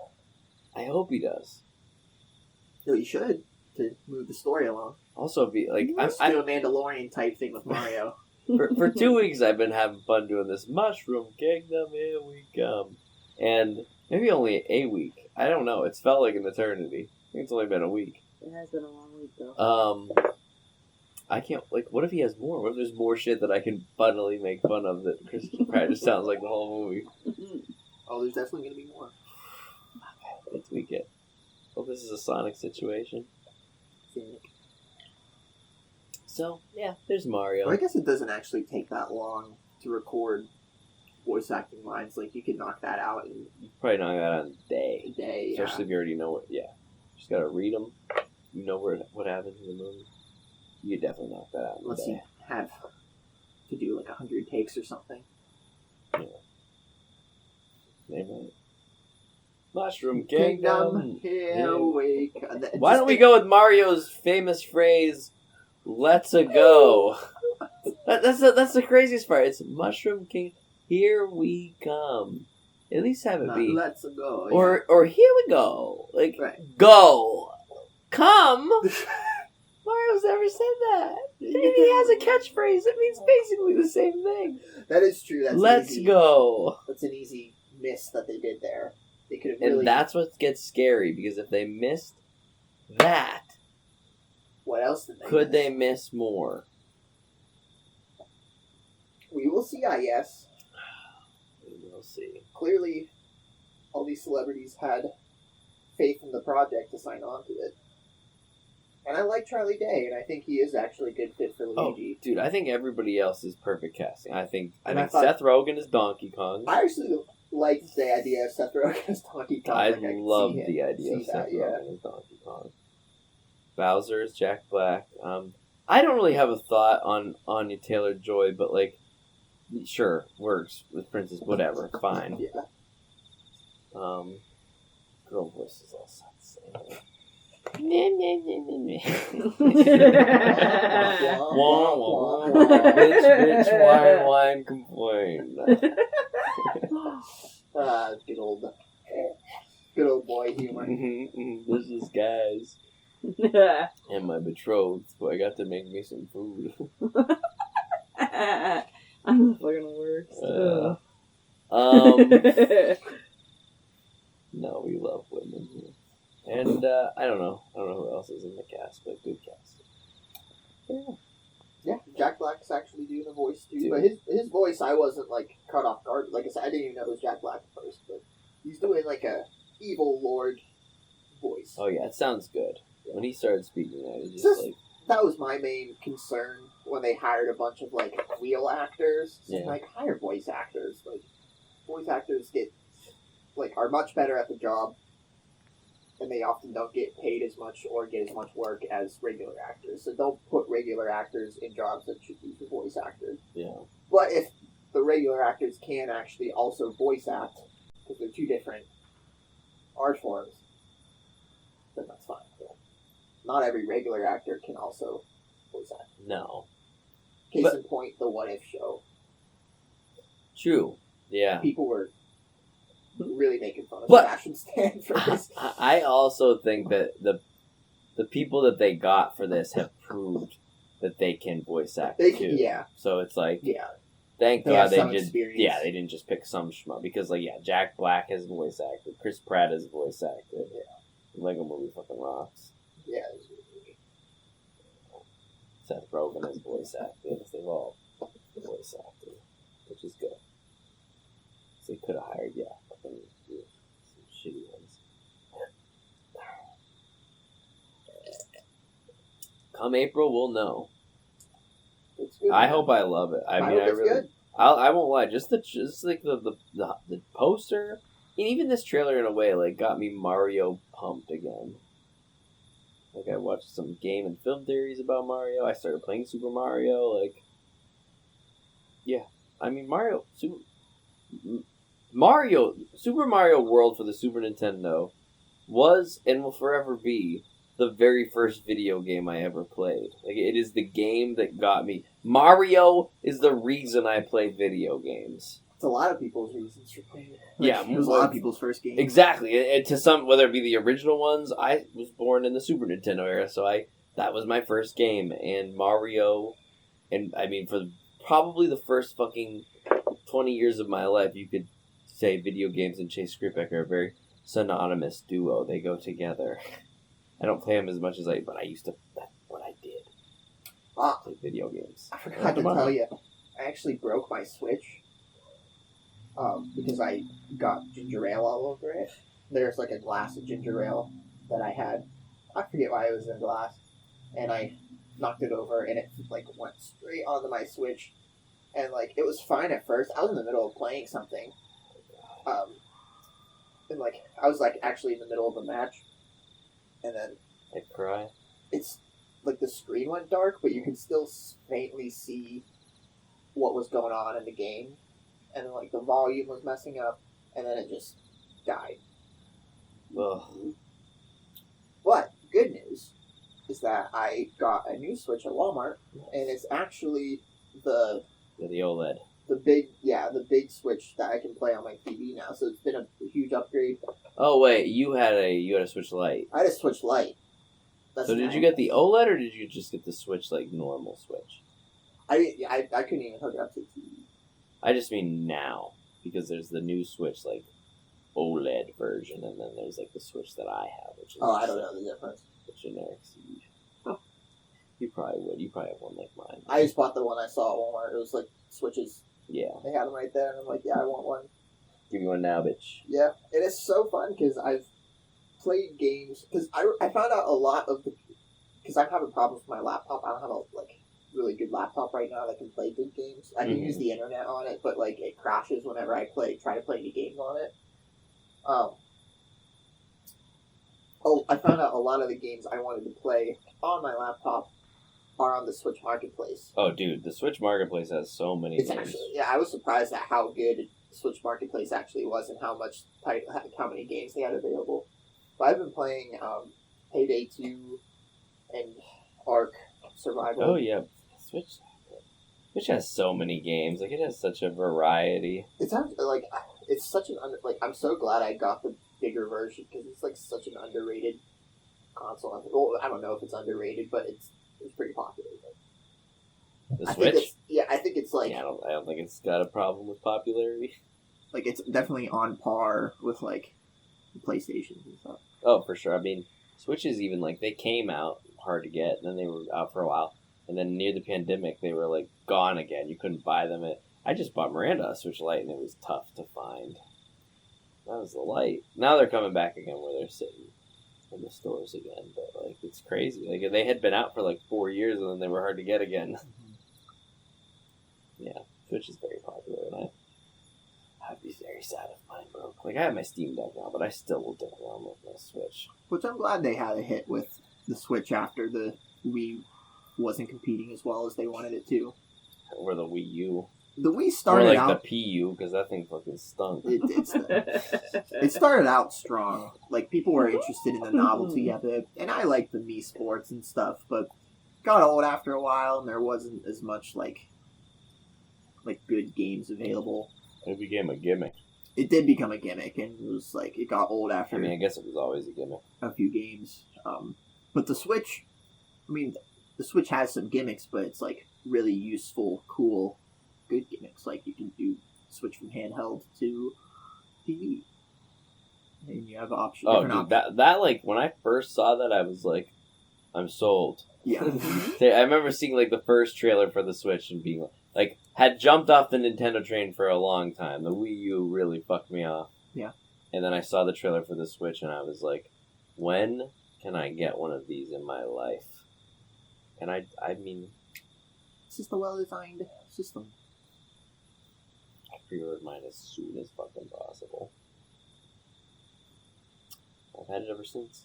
I hope he does. No, you should to move the story along. Also, be like, Let's do a Mandalorian type thing with Mario. for 2 weeks I've been having fun doing this Mushroom Kingdom, here we come, and maybe only a week. I don't know. It's felt like an eternity. I think it's only been a week. It has been a long week though. I can't, like, what if he has more? What if there's more shit that I can funnily make fun of that Chris Pratt just sounds like the whole movie? Oh, there's definitely going to be more. Let's tweak it. Hope this is a Sonic situation. So, yeah, there's Mario. Well, I guess it doesn't actually take that long to record voice acting lines. Like, you could knock that out in Probably knock that out in a day. a day. Especially if you already know what, Just gotta read them. You know what happens in the movie. You could definitely knock that out in a Unless day. you have to do like 100 takes or something. They might. Mushroom Kingdom. Here we go. Why don't we go with Mario's famous phrase, "Let's a go"? That's the craziest part. It's Mushroom King. Here we come. At least have it be. Let's go. Or here we go. Like, Right. go. Come. Mario's never said that. And he has a catchphrase that means basically the same thing. That is true. That's Let's easy. go. That's an easy miss that they did there. They could have And really. that's what gets scary, because if they missed that, What else did they? could miss? they miss more? We will see. I guess. We'll see. Clearly, all these celebrities had faith in the project to sign on to it. And I like Charlie Day, and I think he is actually a good fit for Luigi. Dude, I think everybody else is perfect casting. I think And I thought- Seth Rogen is Donkey Kong. I actually liked the idea of Seth Rogen as Donkey Kong. I Like, could love see him- the idea of see Seth that, yeah. Rogen as Donkey Kong. Bowser is Jack Black. I don't really have a thought on Anya Taylor-Joy, but like, sure, works with Princess, whatever, fine. Yeah. Girl voice is all the same. Wah, wah, wah. Bitch, whine, complain. Good old boy humor. This is guys and my betrothed, who I got to make me some food. I'm the fucking worst. No, we love women here. And I don't know who else is in the cast, but good cast. Yeah, Jack Black's actually doing a voice too, Dude. but his voice I wasn't like caught off guard. Like I said, I didn't even know it was Jack Black at first, but he's doing like a evil lord voice. Oh yeah, it sounds good. When he started speaking, I was just Just- like, That was my main concern when they hired a bunch of like real actors. So, Yeah. like hire voice actors. Like voice actors are much better at the job, and they often don't get paid as much or get as much work as regular actors. So don't put regular actors in jobs that should be for voice actors. yeah. But if the regular actors can actually also voice act, because they're two different art forms, then that's fine. But not every regular actor can also voice act. No. Case But- in point, the What If show. True. Yeah. People were really making fun of But- Sebastian Stan for this. I also think that the people that they got for this have proved that they can voice act They too. can, yeah, So it's like, yeah. thank They God have they some did. experience. Yeah, they didn't just pick some schmo because, like, yeah, Jack Black has voice acted, Chris Pratt has voice acted. Yeah. The Lego Movie fucking rocks. Yeah, it was really Seth Rogen has voice acted. They've all voice acted, which is good. So they could have hired, fucking some shitty ones. Come April, we'll know. it's good. I hope I love it. I mean, hope I it's really. good. I won't lie. Just like the poster, and even this trailer in a way, like got me Mario pumped again. Like I watched some game and film theories about Mario. I started playing Super Mario. Like, yeah, I mean Super Mario World for the Super Nintendo was and will forever be the very first video game I ever played. Like, it is the game that got me. Mario is the reason I played video games. It's a lot of people's reasons for playing it. Yeah, it was a lot of people's first game. Exactly. And to some, whether it be the original ones, I was born in the Super Nintendo era, so that was my first game. And Mario, and I mean, for probably the first fucking 20 years of my life, you could say video games and Chase Skripek are a very synonymous duo. They go together. I don't play them as much as but I used to. That's what I did. Play video games. I forgot to tell you, I actually broke my Switch because I got ginger ale all over it. There's like a glass of ginger ale that I had. I forget why it was in glass, and I knocked it over, and it like went straight onto my Switch, and like it was fine at first. I was in the middle of playing something, and like I was like actually in the middle of a match, and then I'd cry. it's like the screen went dark, but you can still faintly see what was going on in the game, and then, like the volume was messing up, and then it just died. Ugh. But good news is that I got a new Switch at Walmart, and it's actually the Yeah, the OLED. the big Switch that I can play on my TV now. So it's been a huge upgrade. Oh wait, you had a Switch Lite. I had a Switch Lite. That's So did nice. you get the OLED or did you just get the Switch like normal Switch? I couldn't even hook it up to the TV. I just mean now because there's the new Switch like OLED version, and then there's like the Switch that I have, which is Oh, I just, don't like, know the difference. the generic CD. You probably would. You probably have one like mine. I just bought the one I saw at Walmart. It was like Switches. Yeah. They had them right there, and I'm like, yeah, I want one. one now, bitch. Yeah, and it's so fun because I've played games because I found out a lot of the because I'm having problems with my laptop. I don't have a really good laptop right now that can play good games. I can use the internet on it, but it crashes whenever I try to play any games on it. I found out a lot of the games I wanted to play on my laptop are on the Switch Marketplace. Oh, dude, the Switch Marketplace has so many games. Actually, I was surprised at how good the Switch Marketplace actually was and how many games they had available. But I've been playing Payday 2 and Ark Survival. Oh, yeah. Switch has so many games. It has such a variety. It's such an I'm so glad I got the bigger version because it's such an underrated console. Well, I don't know if it's underrated, but it's pretty popular. The Switch? I think it's I don't think it's got a problem with popularity. It's definitely on par with PlayStation and stuff. Oh, for sure. I mean, Switches even they came out hard to get, and then they were out for a while, and then near the pandemic they were gone again. You couldn't buy them. I just bought Miranda a Switch Lite, and it was tough to find. That was the Lite. Now they're coming back again, where they're sitting in the stores again. But it's crazy. They had been out for 4 years, and then they were hard to get again. Yeah, Switch is very popular, and I'd be very sad if mine broke. I have my Steam Deck now, but I still will dick around with my Switch. Which I'm glad they had a hit with the Switch after the Wii wasn't competing as well as they wanted it to. Or the Wii U. The Wii started out... the PU, because that thing fucking stunk. It started out strong. People were interested in the novelty of it, and I liked the Mii Sports and stuff, but got old after a while, and there wasn't as much, good games available. It became a gimmick. It did become a gimmick, and it was, it got old after... I guess it was always a gimmick. A few games. But the Switch... the Switch has some gimmicks, but it's, really useful, cool... good gimmicks, you can switch from handheld to TV, and you have options. Oh, dude, that when I first saw that, I was I'm sold. Yeah. I remember seeing the first trailer for the Switch and being had jumped off the Nintendo train for a long time. The Wii U really fucked me off. Yeah. And then I saw the trailer for the Switch, and I was when can I get one of these in my life? And I mean, it's just a well-designed system. I pre-ordered mine as soon as fucking possible. I've had it ever since.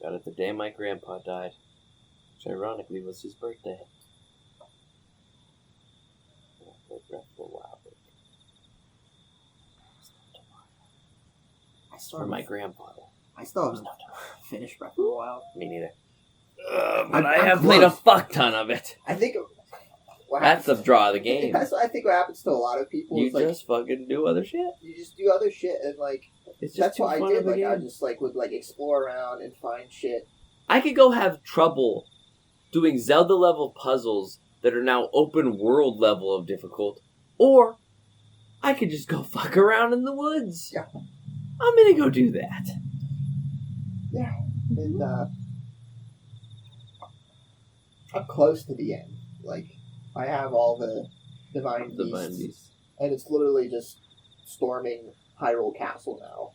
Got it the day my grandpa died, which ironically was his birthday. For my grandfather. I still haven't finished Breath of the Wild. Me neither. But I have played a fuck ton of it. I think that's the draw of the game. That's what I think what happens to a lot of people. You just fucking do other shit. You just do other shit, and that's what I did. I just would explore around and find shit. I could go have trouble doing Zelda level puzzles that are now open world level of difficult, or I could just go fuck around in the woods. Yeah. I'm gonna go do that. Yeah. And I'm close to the end. I have all the Divine Beasts. And it's literally just storming Hyrule Castle now.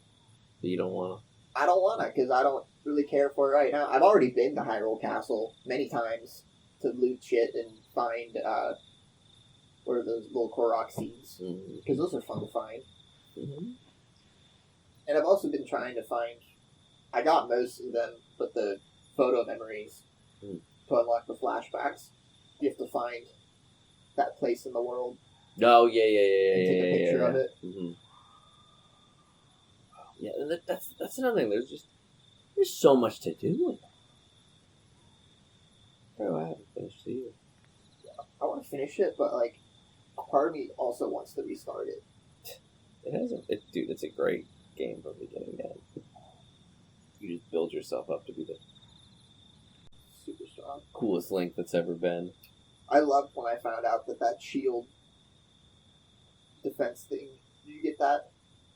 But you don't wanna? I don't wanna, because I don't really care for it right now. I've already been to Hyrule Castle many times to loot shit and find, what are those little Korok seeds? Because those are fun to find. Mm-hmm. And I've also been trying to find... I got most of them, but the photo memories to unlock the flashbacks, you have to find that place in the world. Oh, yeah. And take a picture of it. Mm-hmm. Yeah, and that's another thing. There's so much to do with it. Bro, I haven't finished it either. Yeah, I want to finish it, but part of me also wants to restart it. Dude, it's a great game from beginning to end. You just build yourself up to be the super strong, coolest Link that's ever been. I loved when I found out that shield defense thing. Did you get that?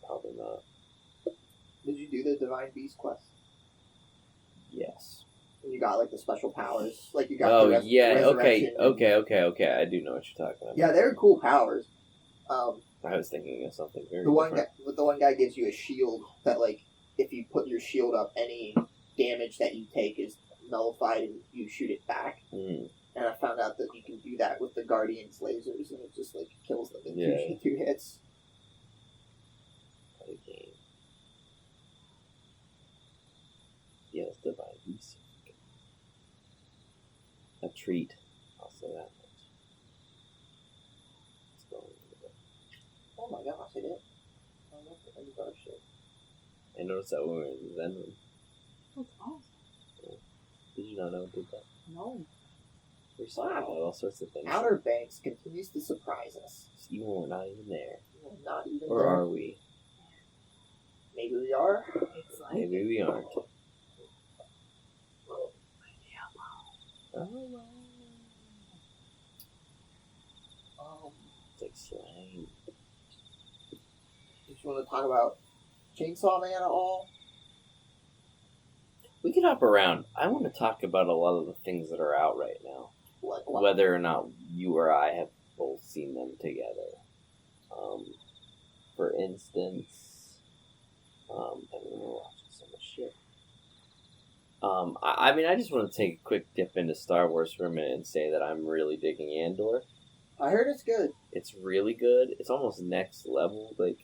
Probably not. Did you do the Divine Beast quest? Yes. And you got the special powers, you got. Oh the yeah, resurrection okay. I do know what you're talking about. Yeah, they're cool powers. I was thinking of something very The one different. guy, the one guy gives you a shield that, like, if you put your shield up, any damage that you take is nullified and you shoot it back. Mm. And I found out that you can do that with the Guardian's lasers, and it just like kills them in Yeah. two hits. Play game. Yes, divine beast. A treat. I'll say that much. Let's go into the- Oh my gosh, I did. I love the end of our shit. I noticed that when we were in Zen room. That's awesome. Did you not know it did that? No. We saw about all sorts of things. Outer Banks continues to surprise us. Even when we're not even there. We're not even Or there. are we? Maybe we are. It's like Maybe we aren't. Oh, it's like slime. You just want to talk about Chainsaw Man at all? We could hop around. I want to talk about a lot of the things that are out right now. What? Whether or not you or I have both seen them together. For instance, I mean, we're watching so much shit. I mean, I just want to take a quick dip into Star Wars for a minute and say that I'm really digging Andor. I heard it's good. It's really good. It's almost next level. Like,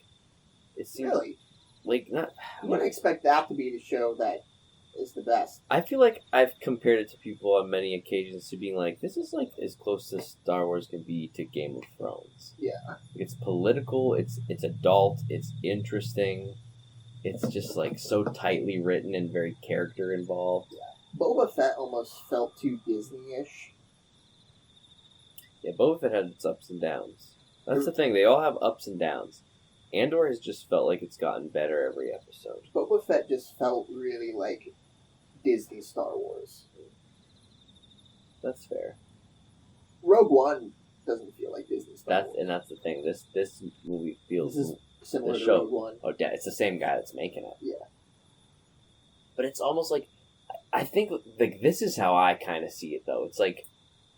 it seems Really? like not. You wouldn't expect that to be the show that is the best. I feel like I've compared it to people on many occasions to being like, this is like as close as Star Wars can be to Game of Thrones. Yeah. It's political, it's adult, it's interesting, it's just like so tightly written and very character involved. Boba Fett almost felt too Disney-ish. Yeah, Boba Fett had its ups and downs. That's the thing, they all have ups and downs. Andor has just felt like it's gotten better every episode. Boba Fett just felt really like Disney Star Wars. That's fair. Rogue One doesn't feel like Disney Star Wars. That's the thing. This movie feels This is similar the to show. Rogue One. Oh, yeah, it's the same guy that's making it. Yeah. But it's almost like, I think like this is how I kind of see it though. It's like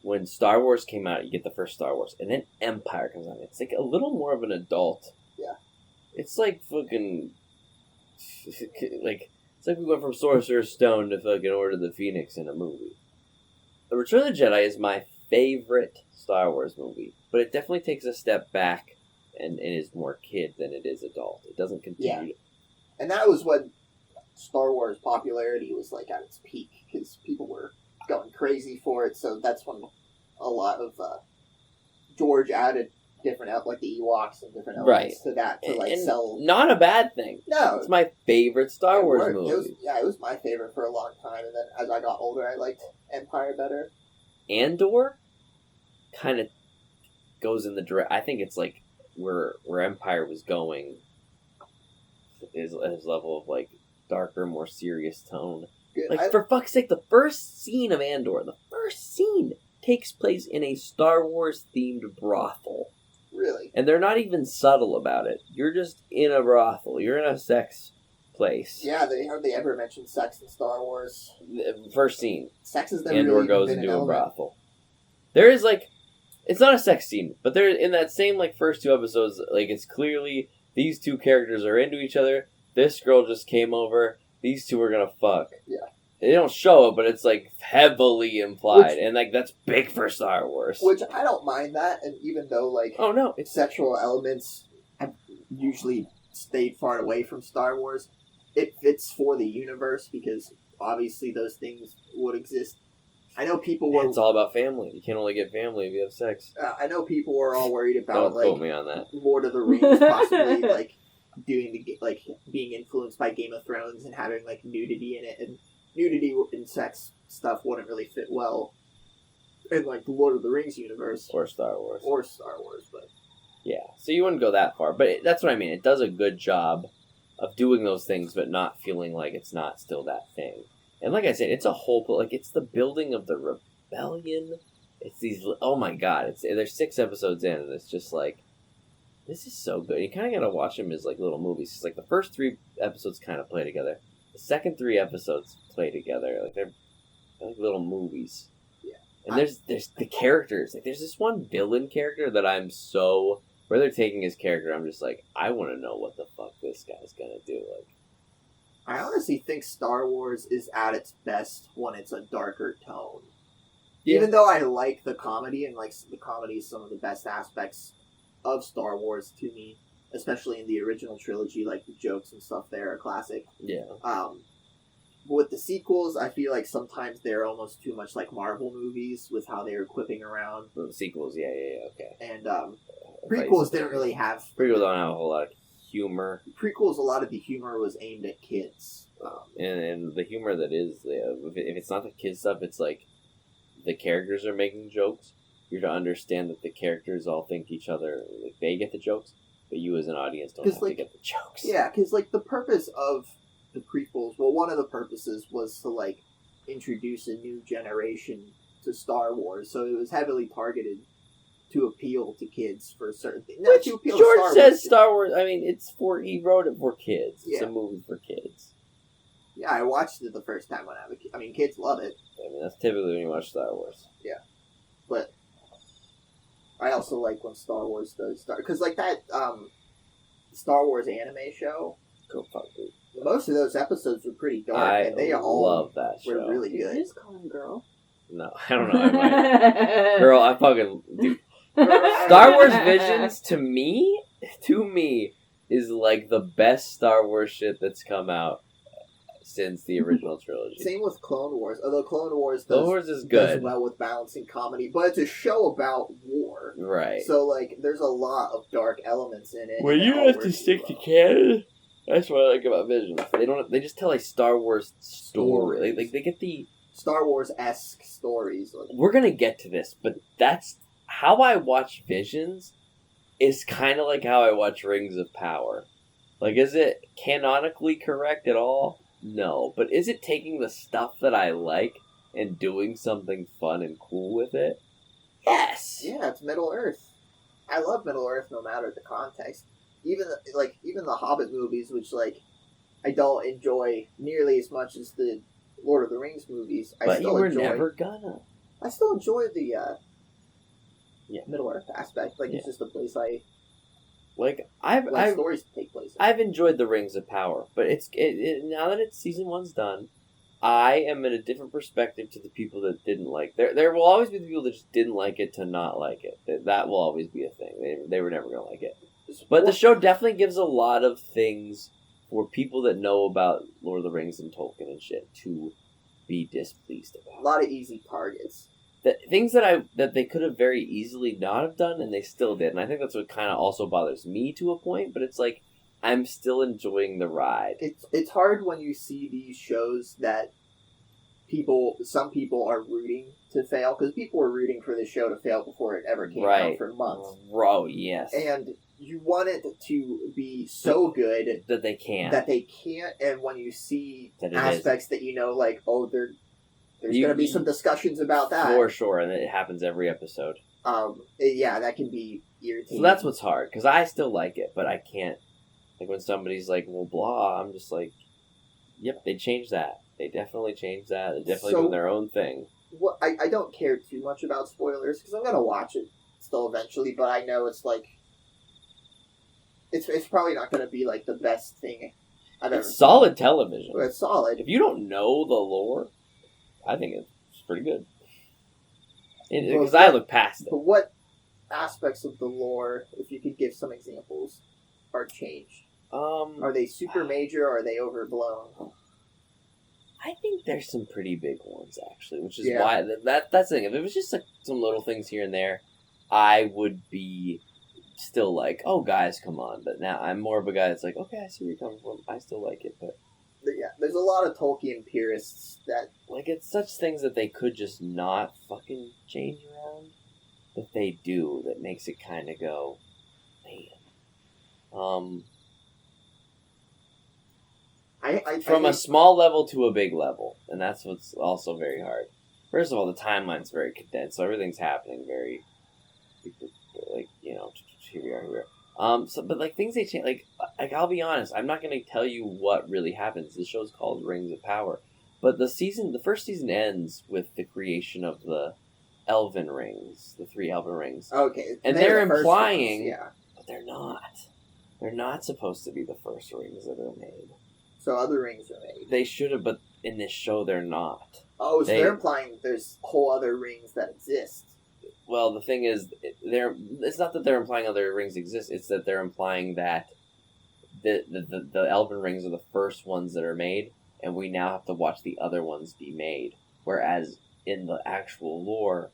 when Star Wars came out, you get the first Star Wars, and then Empire comes on. It's like a little more of an adult. Yeah. It's like fucking like it's like we went from Sorcerer's Stone to fucking Order of the Phoenix in a movie. The Return of the Jedi is my favorite Star Wars movie, but it definitely takes a step back and is more kid than it is adult. It doesn't continue. And that was when Star Wars popularity was like at its peak, because people were going crazy for it. So that's when a lot of George added different like the Ewoks and different elements to that to like and sell. Not a bad thing. No, It's my favorite Star it Wars worked. movie. It was my favorite for a long time, and then as I got older, I liked Empire better. Andor kind of goes in the direct. I think it's like where Empire was going. His level of like darker, more serious tone. Good. Like for fuck's sake, the first scene of Andor, takes place in a Star Wars themed brothel. Really? And they're not even subtle about it. You're just in a brothel. You're in a sex place. Yeah, they hardly ever mention sex in Star Wars. The first scene, Sex is never Andor really goes been an into a element. brothel. There is like, it's not a sex scene, but there in that same like first two episodes, like it's clearly these two characters are into each other. This girl just came over. These two are gonna fuck. Yeah. They don't show it, but it's like heavily implied, Which- and like that's big for Star Wars. Which I don't mind that, and even though like oh no, it's sexual elements have usually stayed far away from Star Wars, it fits for the universe because obviously those things would exist. I know people were. it's all about family. You can only get family if you have sex. I know people were all worried about Don't quote like me on that. Lord of the Rings possibly like doing like being influenced by Game of Thrones and having like nudity in it, and nudity and sex stuff wouldn't really fit well in like the Lord of the Rings universe Or Star Wars. or Star Wars, but Yeah, so you wouldn't go that far, but that's what I mean. It does a good job of doing those things, but not feeling like it's not still that thing. And like I said, it's a whole like it's the building of the rebellion. It's these oh my god! There's 6 episodes in, and it's just like this is so good. You kind of gotta watch them as like little movies. It's like the first 3 episodes kind of play together. The second 3 episodes play together. Like they're like little movies. Yeah. And there's the characters. Like there's this one villain character that I'm so where they're taking his character, I'm just like, I want to know what the fuck this guy's gonna do. Like, I honestly think Star Wars is at its best when it's a darker tone. Yeah. Even though I like the comedy, and like the comedy is some of the best aspects of Star Wars to me, especially in the original trilogy, like the jokes and stuff there are classic. yeah, With the sequels, I feel like sometimes they're almost too much like Marvel movies with how they're quipping around. the sequels, yeah, okay. And prequels didn't really have... Prequels don't have a whole lot of humor. Prequels, a lot of the humor was aimed at kids. And the humor that is, if it's not the kid stuff, it's like the characters are making jokes. You're to understand that the characters all think each other, like they get the jokes, but you as an audience don't have to get the jokes. Yeah, because like the purpose of the prequels, well, one of the purposes was to like introduce a new generation to Star Wars, so it was heavily targeted to appeal to kids for certain things. Not Which to appeal George to Star says Wars. Star Wars. I mean, he wrote it for kids. It's Yeah. a movie for kids. Yeah, I watched it the first time when I was a kid. I mean, kids love it, I mean, that's typically when you watch Star Wars. but I also like when Star Wars does start, because like that Star Wars anime show. Go fuck it. Most of those episodes were pretty dark, I and they all love that were show. really Did you good. just call him girl? No, I don't know. I might. Girl, I fucking dude. Star Wars Visions to me, is like the best Star Wars shit that's come out since the original trilogy. Same with Clone Wars, although Clone Wars Clone does, Wars is does good, well with balancing comedy, but it's a show about war. right? So, like, there's a lot of dark elements in it. When and you it all have to works stick to well. canon, that's what I like about Visions. They don't. They just tell a Star Wars story. Like they get the. Star Wars-esque stories. Like, We're gonna get to this, but that's how I watch Visions. Is kind of like how I watch Rings of Power. Like, is it canonically correct at all? No, but is it taking the stuff that I like and doing something fun and cool with it? Yes. yeah, it's Middle Earth. I love Middle Earth no matter the context. Even the Hobbit movies, which like I don't enjoy nearly as much as the Lord of the Rings movies. But you were never gonna. I still enjoy the Yeah. Middle Earth aspect. Like it's just a place I Like like I've stories to take place in. I've enjoyed the Rings of Power, but now that season 1's done, I am in a different perspective to the people that didn't like. There will always be the people that just didn't like it to not like it. That will always be a thing. They were never gonna like it. But the show definitely gives a lot of things for people that know about Lord of the Rings and Tolkien and shit to be displeased a about. lot of easy targets. Things that they could have very easily not have done, and they still did. And I think that's what kind of also bothers me to a point. But it's like I'm still enjoying the ride. It's hard when you see these shows that some people are rooting to fail, because people were rooting for this show to fail before it ever came out for months. Bro, yes. And you want it to be so good that they can't. And when you see That it aspects that you know, like, oh, there's You- going to be some discussions about that. For sure, and it happens every episode. Yeah, that can be irritating. So that's what's hard, because I still like it, but I can't. Like, when somebody's like, well, blah, I'm just like, yep, they changed that. They definitely changed that. They're definitely doing their own thing. What I don't care too much about spoilers, because I'm going to watch it still eventually, but I know it's like, it's probably not going to be like the best thing I've ever It's solid television. seen. It's solid. If you don't know the lore, I think it's pretty good. Because I look past it. But what aspects of the lore, if you could give some examples, are changed? Are they super major, or are they overblown? I think there's some pretty big ones, actually, which is Yeah. why that's the thing. If it was just like some little things here and there, I would be still like, oh, guys, come on. But now I'm more of a guy that's like, okay, I see where you're coming from. I still like it, but Yeah, there's a lot of Tolkien purists that like it's such things that they could just not fucking change around, that they do, that makes it kind of go, man. From a small level to a big level, and that's what's also very hard. First of all, the timeline's very condensed, so everything's happening very, like, here we are. But like things they change, like I'll be honest, I'm not going to tell you what really happens. The show's called Rings of Power, but the first season ends with the creation of the Elven Rings, the 3 Elven Rings. Okay, And they're they're the first implying- ones, yeah. But they're not. They're not supposed to be the first rings that are made. So other rings are made. They should have, but in this show they're not. Oh, so they're implying there's whole other rings that exist. Well, the thing is, it's not that they're implying other rings exist. It's that they're implying that the Elven rings are the first ones that are made, and we now have to watch the other ones be made. Whereas in the actual lore,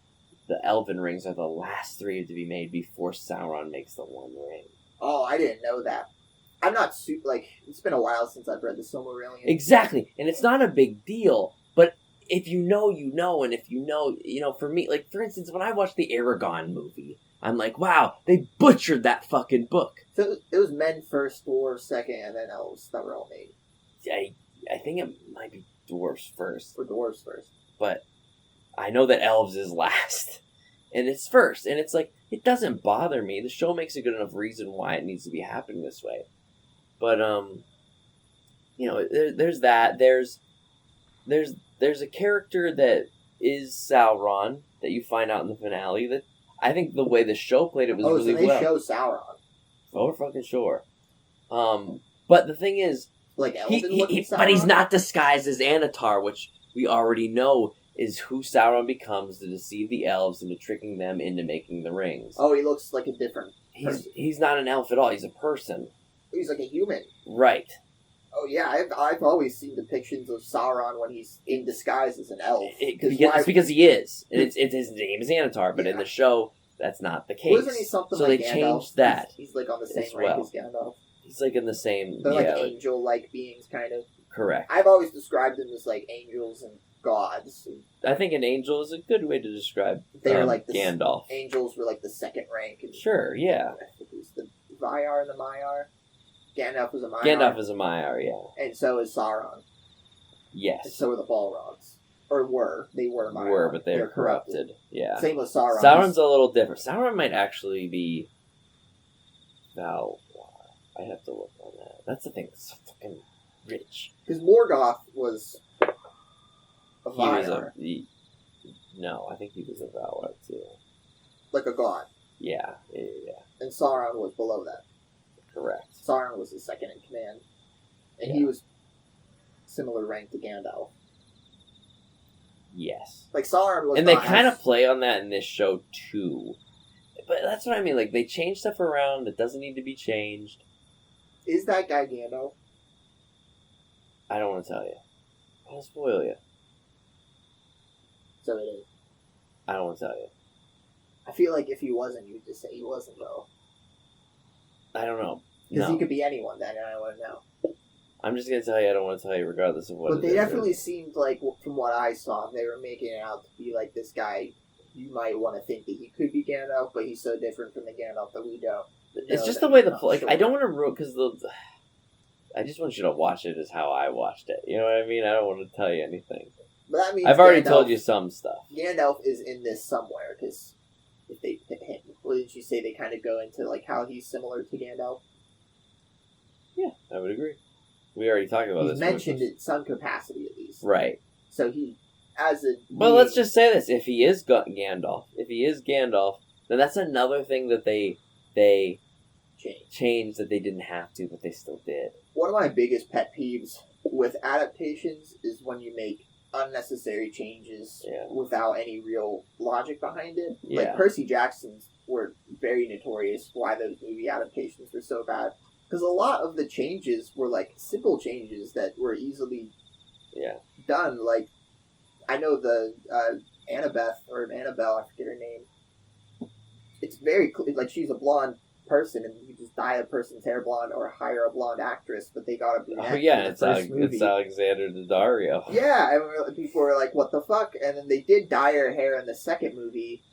the Elven rings are the last three to be made before Sauron makes the One Ring. Oh, I didn't know that. I'm not it's been a while since I've read the Silmarillion. Exactly, and it's not a big deal, but if you know, you know, and if you know, for me, like, for instance, when I watched the Aragon movie, I'm like, wow, they butchered that fucking book. So it was men first, dwarves second, and then elves that were all made. I think it might be dwarves first. For dwarves first. But I know that elves is last. And it's first. And it's like, it doesn't bother me. The show makes a good enough reason why it needs to be happening this way. But, there's that. There's a character that is Sauron that you find out in the finale that I think the way the show played it was really so they well. show Sauron. Oh, we're fucking sure. But the thing is, like Sauron? but he's not disguised as Anatar, which we already know is who Sauron becomes to deceive the elves into tricking them into making the rings. Oh, he looks like a different person. He's not an elf at all. He's a person. He's like a human. Right. Oh yeah, I've always seen depictions of Sauron when he's in disguise as an elf. It's because he is. His name is Anatar, but in the show, that's not the case. Wasn't he something so like they Gandalf? changed that. He's like on the same as rank well. as Gandalf. He's like in the same... They're like angel-like beings, kind of. Correct. I've always described them as like angels and gods. I think an angel is a good way to describe They're like Gandalf. Angels were like the second rank. And Sure, yeah. I think it was the Valar and the Maiar. Gandalf was a Maiar. Gandalf is a Maiar, yeah. And so is Sauron. Yes. And so are the Balrogs. Or were. They were Maiar. Were, but they're corrupted. Yeah. Same with Sauron. Sauron's a little different. Sauron might actually be Valar. I have to look on that. That's the thing. It's so fucking rich. Because Morgoth was a Valar. No, I think he was a Valar too. Like a god. Yeah. And Sauron was below that. Correct. Sauron was his second in command. And he was similar rank to Gandalf. Yes. Like Sauron was. And they kind of play on that in this show too. But that's what I mean. Like, they change stuff around that doesn't need to be changed. Is that guy Gandalf? I don't want to tell you. I'll spoil you. So it is. I don't want to tell you. I feel like if he wasn't, you'd just say he wasn't, though. I don't know. Because he could be anyone then, and I want to know. I'm just going to tell you I don't want to tell you regardless of what But they definitely seemed like, from what I saw, they were making it out to be like this guy. You might want to think that he could be Gandalf, but he's so different from the Gandalf that we don't. It's just the way I don't want to ruin, because I just want you to watch it as how I watched it. You know what I mean? I don't want to tell you anything. But that means I've already told you some stuff. Gandalf is in this somewhere, because if they hit him, wouldn't you say they kind of go into like how he's similar to Gandalf? Yeah, I would agree. We already talked about this. He's mentioned in some capacity at least. Right. So he, as a... Well, let's just say this. If he is Gandalf, then that's another thing that they changed that they didn't have to, but they still did. One of my biggest pet peeves with adaptations is when you make unnecessary changes without any real logic behind it. Yeah. Like Percy Jackson's were very notorious why those movie adaptations were so bad. Because a lot of the changes were like simple changes that were easily done. Like, I know the Annabelle, I forget her name. It's very like she's a blonde person, and you just dye a person's hair blonde or hire a blonde actress, but they got a brunette. Oh yeah, it's Alexander Daddario. Yeah, and people were like, "What the fuck?" And then they did dye her hair in the second movie,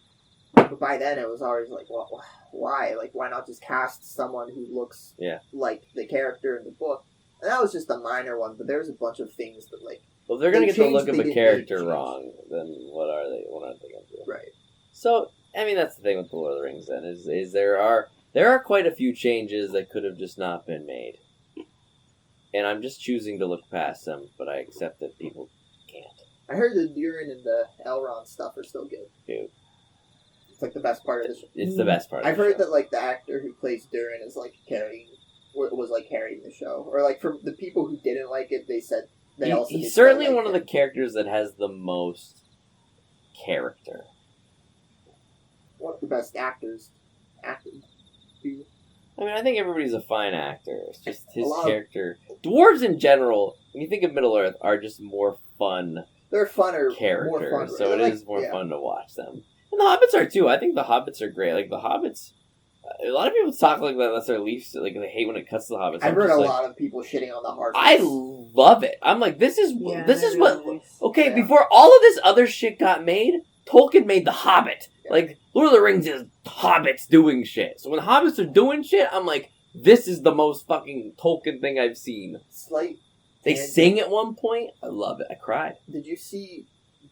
but by then it was always like, "Well, why? Like, why not just cast someone who looks like the character in the book?" And that was just a minor one, but there's a bunch of things that like. Well, if they're gonna get the look of a character wrong, then what are they? What aren't they gonna do? Right. So, I mean, that's the thing with the Lord of the Rings. Then is there are quite a few changes that could have just not been made, and I'm just choosing to look past them. But I accept that people can't. I heard the Durin and the Elrond stuff are still good. Dude, It's like the best part of the show. It's the best part. I've of the heard show. that like the actor who plays Durin is like carrying the show, or like from the people who didn't like it, they said they also. He's certainly one of the characters that has the most character. One of the best actors. Acting. I mean, I think everybody's a fine actor. It's just his A lot of- character. Dwarves in general, when you think of Middle Earth, are just more fun They're funner, characters. more fun. So it Like, is more yeah. fun to watch them. And the Hobbits are too. I think the Hobbits are great. Like the Hobbits, a lot of people talk like that. That's their least. Like they hate when it cuts to the Hobbits. I've I'm heard a just like, lot of people shitting on the hard. I love it. I'm like, this is Yeah, this they're is really what. nice. Okay, Yeah. before all of this other shit got made, Tolkien made The Hobbit. Yeah. Like, Lord of the Rings is Hobbits doing shit. So when Hobbits are doing shit, I'm like, this is the most fucking Tolkien thing I've seen. Slight. They tangent. sing at one point. I love it. I cried. Did you see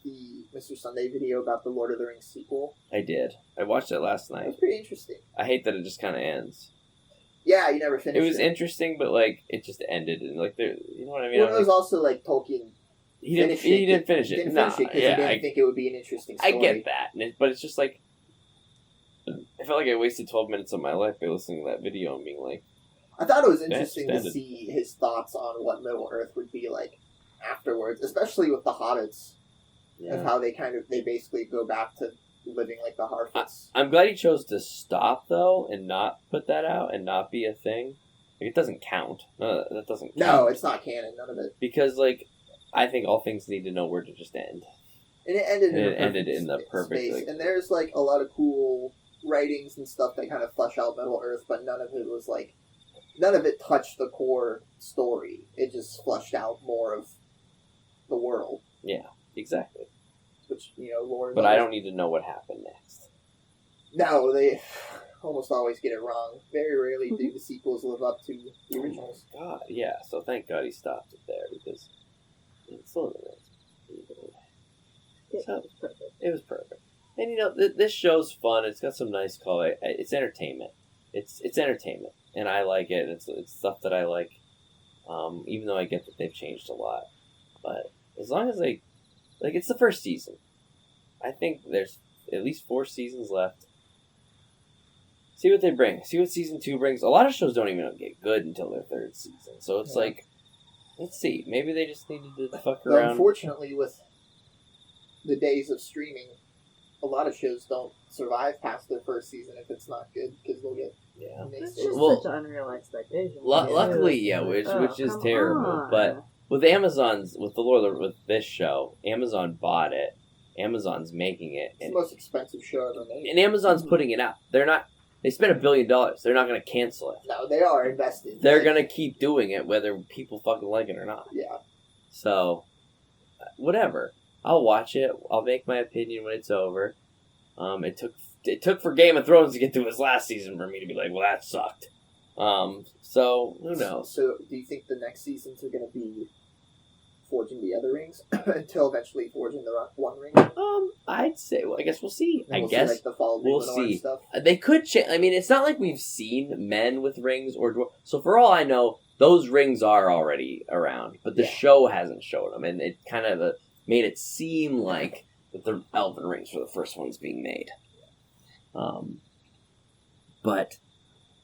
the Mr. Sunday video about the Lord of the Rings sequel? I did. I watched it last It night. was pretty interesting. I hate that it just kind of ends. Yeah, you never finished. It was interesting, but like it just ended, and like there, you know what I mean? Well, I'm it was like, also like Tolkien. he didn't finish it. Didn't Nah, finish it because yeah, he didn't think it would be an interesting I story. get that, but it's just like I felt like I wasted 12 minutes of my life by listening to that video and being like, I thought it was Yeah, interesting to standard. see his thoughts on what Middle Earth would be like afterwards, especially with the hobbits, of how they basically go back to living like the Harfoots. I'm glad he chose to stop though and not put that out and not be a thing. Like it doesn't count. No, that doesn't count. No, it's not canon, none of it. Because like I think all things need to know where to just end. And it ended And in it a perfect ended in the perfect, space. like- And there's like a lot of cool writings and stuff that kind of flesh out Middle Earth, but none of it touched the core story. It just fleshed out more of the world, Yeah, exactly. which Lord. But I don't need to know what happened next. No, they almost always get it wrong. Very rarely do the sequels live up to the originals. God, yeah. So thank God he stopped it there because it's a little bit. So it was perfect. And this show's fun. It's got some nice color. It's entertainment. It's entertainment, and I like it. It's stuff that I like. Even though I get that they've changed a lot, but as long as it's the first season. I think there's at least 4 seasons left. See what they bring. See what season 2 brings. A lot of shows don't even get good until their 3rd season. So it's like, let's see. Maybe they just needed to fuck Though around. unfortunately, with the days of streaming, a lot of shows don't survive past their first season if it's not good because they'll get Yeah. It's mixed just in. Well, such an unreal expectation. Luckily, yeah, which is come terrible. on. But with with this show, Amazon bought it. Amazon's making it, It's the and, most expensive show ever made. and Amazon's putting it out. They spent $1 billion. They're not going to cancel it. No, they are invested. They're Like, going to keep doing it whether people fucking like it or not. Yeah. So, whatever. I'll watch it. I'll make my opinion when it's over. It took for Game of Thrones to get through its last season for me to be like, well, that sucked. So who knows? So, do you think the next seasons are going to be forging the other rings until eventually forging the one ring? I'd say. Well, I guess we'll see. And we'll I guess see, like, the fall of we'll Numenor see. and stuff. They could change. I mean, it's not like we've seen men with rings or so. For all I know, those rings are already around, but the Yeah. show hasn't showed them, and it kind of made it seem like that the elven rings were the first ones being made. But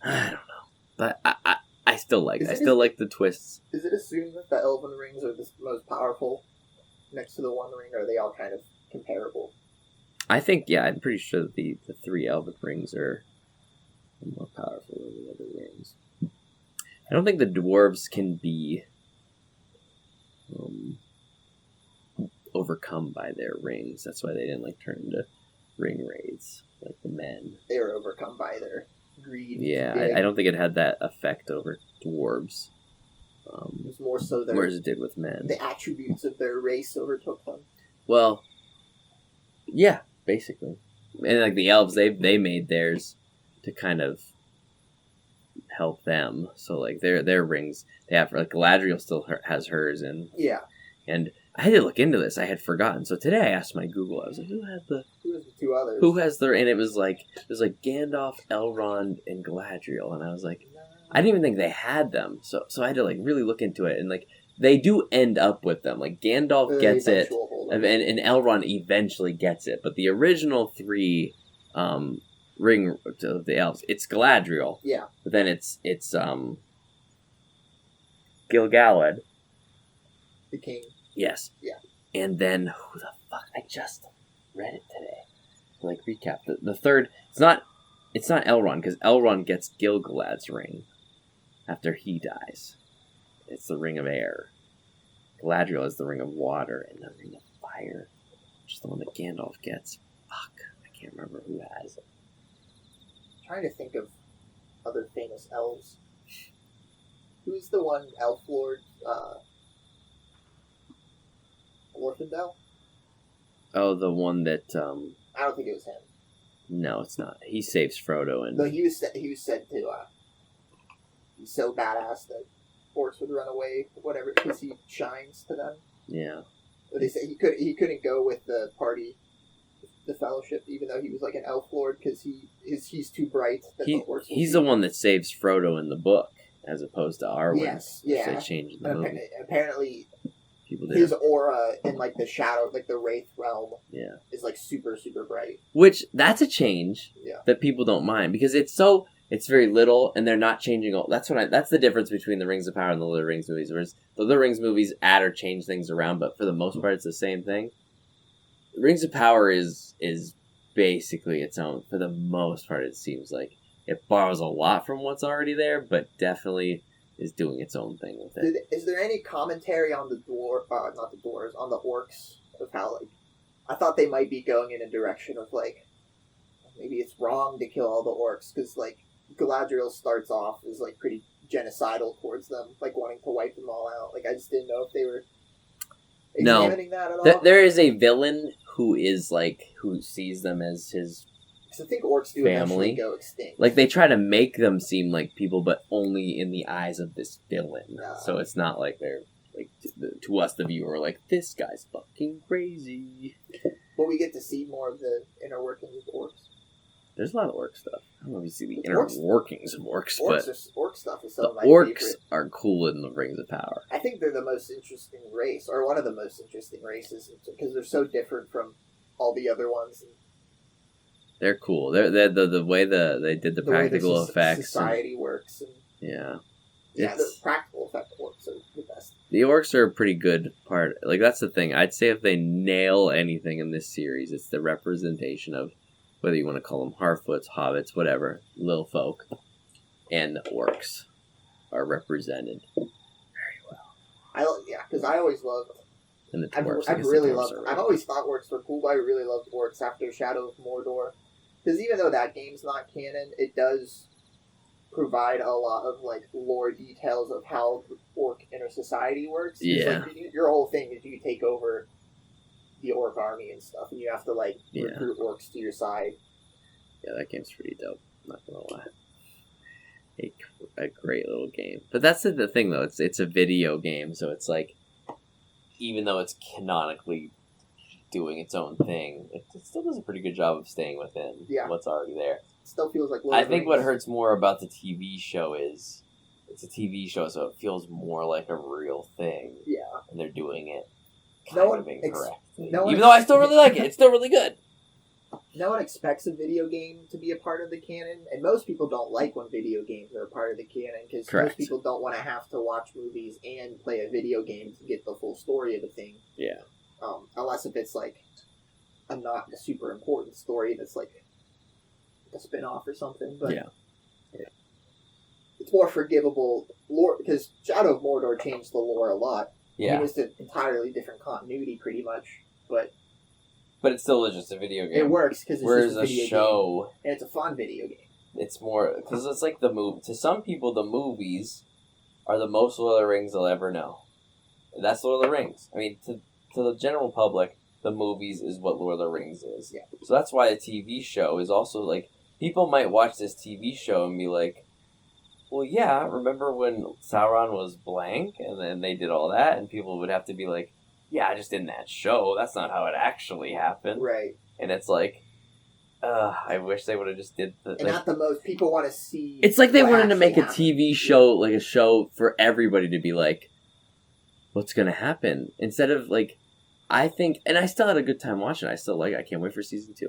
I don't know. But I still like. I still like the twists. Is it assumed that the elven rings are the most powerful next to the one ring, or are they all kind of comparable? I think, yeah, I'm pretty sure that the 3 elven rings are more powerful than the other rings. I don't think the dwarves can be overcome by their rings. That's why they didn't turn into ring raids like the men. They were overcome by their greed. Yeah, I don't think it had that effect over dwarves. It was more so Whereas it did with men. the attributes of their race overtook them. Well, yeah, basically. And like the elves, they made theirs to kind of help them. So like their rings, they have like Galadriel still has hers, and I had to look into this. I had forgotten. So today I asked my Google. I was like, who has the 2 others? who has their? And it was like Gandalf, Elrond, and Galadriel. And I was like, I didn't even think they had them. So I had to like really look into it, and like they do end up with them. Like Gandalf gets it. Eventual holder. And Elrond eventually gets it, but the original 3 ring of the elves. It's Galadriel, Yeah. but then it's Gil-galad. The king. Yes. Yeah. And then who the fuck? I just read it today. Like recap the third. It's not Elrond because Elrond gets Gil-galad's ring after he dies. It's the ring of air. Galadriel is the ring of water and the ring of fire, which is the one that Gandalf gets. Fuck, I can't remember who has it. I'm trying to think of other famous elves. Who's the one elf lord? Glorfindel? Oh, the one that I don't think it was him. no, it's not. He saves Frodo and No, he was said to he's so badass that orcs would run away, whatever, because he shines to them. yeah. But they say he couldn't go with the party, the Fellowship, even though he was like an elf lord, because he's too bright. That the orcs will He's see. the one that saves Frodo in the book, as opposed to Arwen. Yes, which yeah. They changed in the And movie. apparently, People did. his aura in like the shadow, like the Wraith realm, Yeah. is like super super bright. Which that's a change Yeah. that people don't mind because it's very little and they're not changing all. That's the difference between the Rings of Power and the Lord of the Rings movies. Whereas the Lord of the Rings movies add or change things around, but for the most part it's the same thing. Rings of Power is basically its own. For the most part, it seems like it borrows a lot from what's already there, but definitely is doing its own thing with it. Is there any commentary on the not the dwarves, on the orcs, of how like I thought they might be going in a direction of like maybe it's wrong to kill all the orcs because like Galadriel starts off as like pretty genocidal towards them, like wanting to wipe them all out. Like I just didn't know if they were examining that at all. There is a villain who sees them as his. Because I think orcs do family. eventually go extinct. Like, they try to make them seem like people, but only in the eyes of this villain. Yeah. So it's not like they're, like, to us, the viewer, like, this guy's fucking crazy. Will we get to see more of the inner workings of orcs? There's a lot of orc stuff. I don't know if you see the inner Orcs- workings of orcs, but Orc stuff is some the of my orcs favorite. are cool in the Rings of Power. I think they're the most interesting race, or one of the most interesting races, because they're so different from all the other ones. And They're cool. They're the way they did the way practical effects. society works. And, Yeah. yeah, the It's- practical effect orcs are the best. The orcs are a pretty good part. Like, that's the thing. I'd say if they nail anything in this series, it's the representation of, whether you want to call them Harfoots, Hobbits, whatever, little folk, and the orcs are represented very well. Because I always loved. And the dwarves. I I've guess the really dwarves loved. are I've always thought orcs were cool, but I really loved orcs after Shadow of Mordor. Because even though that game's not canon, it does provide a lot of like lore details of how the orc inner society works. 'Cause, Yeah. like, your whole thing is you take over the orc army and stuff, and you have to like Yeah. recruit orcs to your side. Yeah, that game's pretty dope. I'm not gonna lie. A great little game. But that's the thing, though. It's a video game, so it's like, even though it's canonically doing its own thing, it still does a pretty good job of staying within what's already there. It still feels like Lord I of the think what Rings. hurts more about the TV show is it's a TV show, so it feels more like a real thing. Yeah. And they're doing it No kind one of incorrectly. no one Even though I still really like it. It's still really good. No one expects a video game to be a part of the canon, and most people don't like when video games are a part of the canon, because Correct. most people don't want to have to watch movies and play a video game to get the full story of the thing. Yeah. Unless if it's like not a super important story that's like a spin-off or something, but Yeah. it's more forgivable lore, because Shadow of Mordor changed the lore a lot. Yeah. It was an entirely different continuity pretty much, but But it still is just a video game. it works because it's Whereas just a a video show, game, and it's a fun video game. it's more because it's like the movie. To some people, the movies are the most Lord of the Rings they'll ever know. That's Lord of the Rings. I mean, to the general public, the movies is what Lord of the Rings is. Yeah. So that's why a TV show is also like, people might watch this TV show and be like, well, yeah, remember when Sauron was blank and then they did all that, and people would have to be like, yeah, just in that show, that's not how it actually happened. Right. And it's like, I wish they would have just did the. And not the most people want to see. It's like they what wanted to make a actually TV show, like a show for everybody to be like, what's going to happen? Instead of like, I think, and I still had a good time watching it. I can't wait for season 2.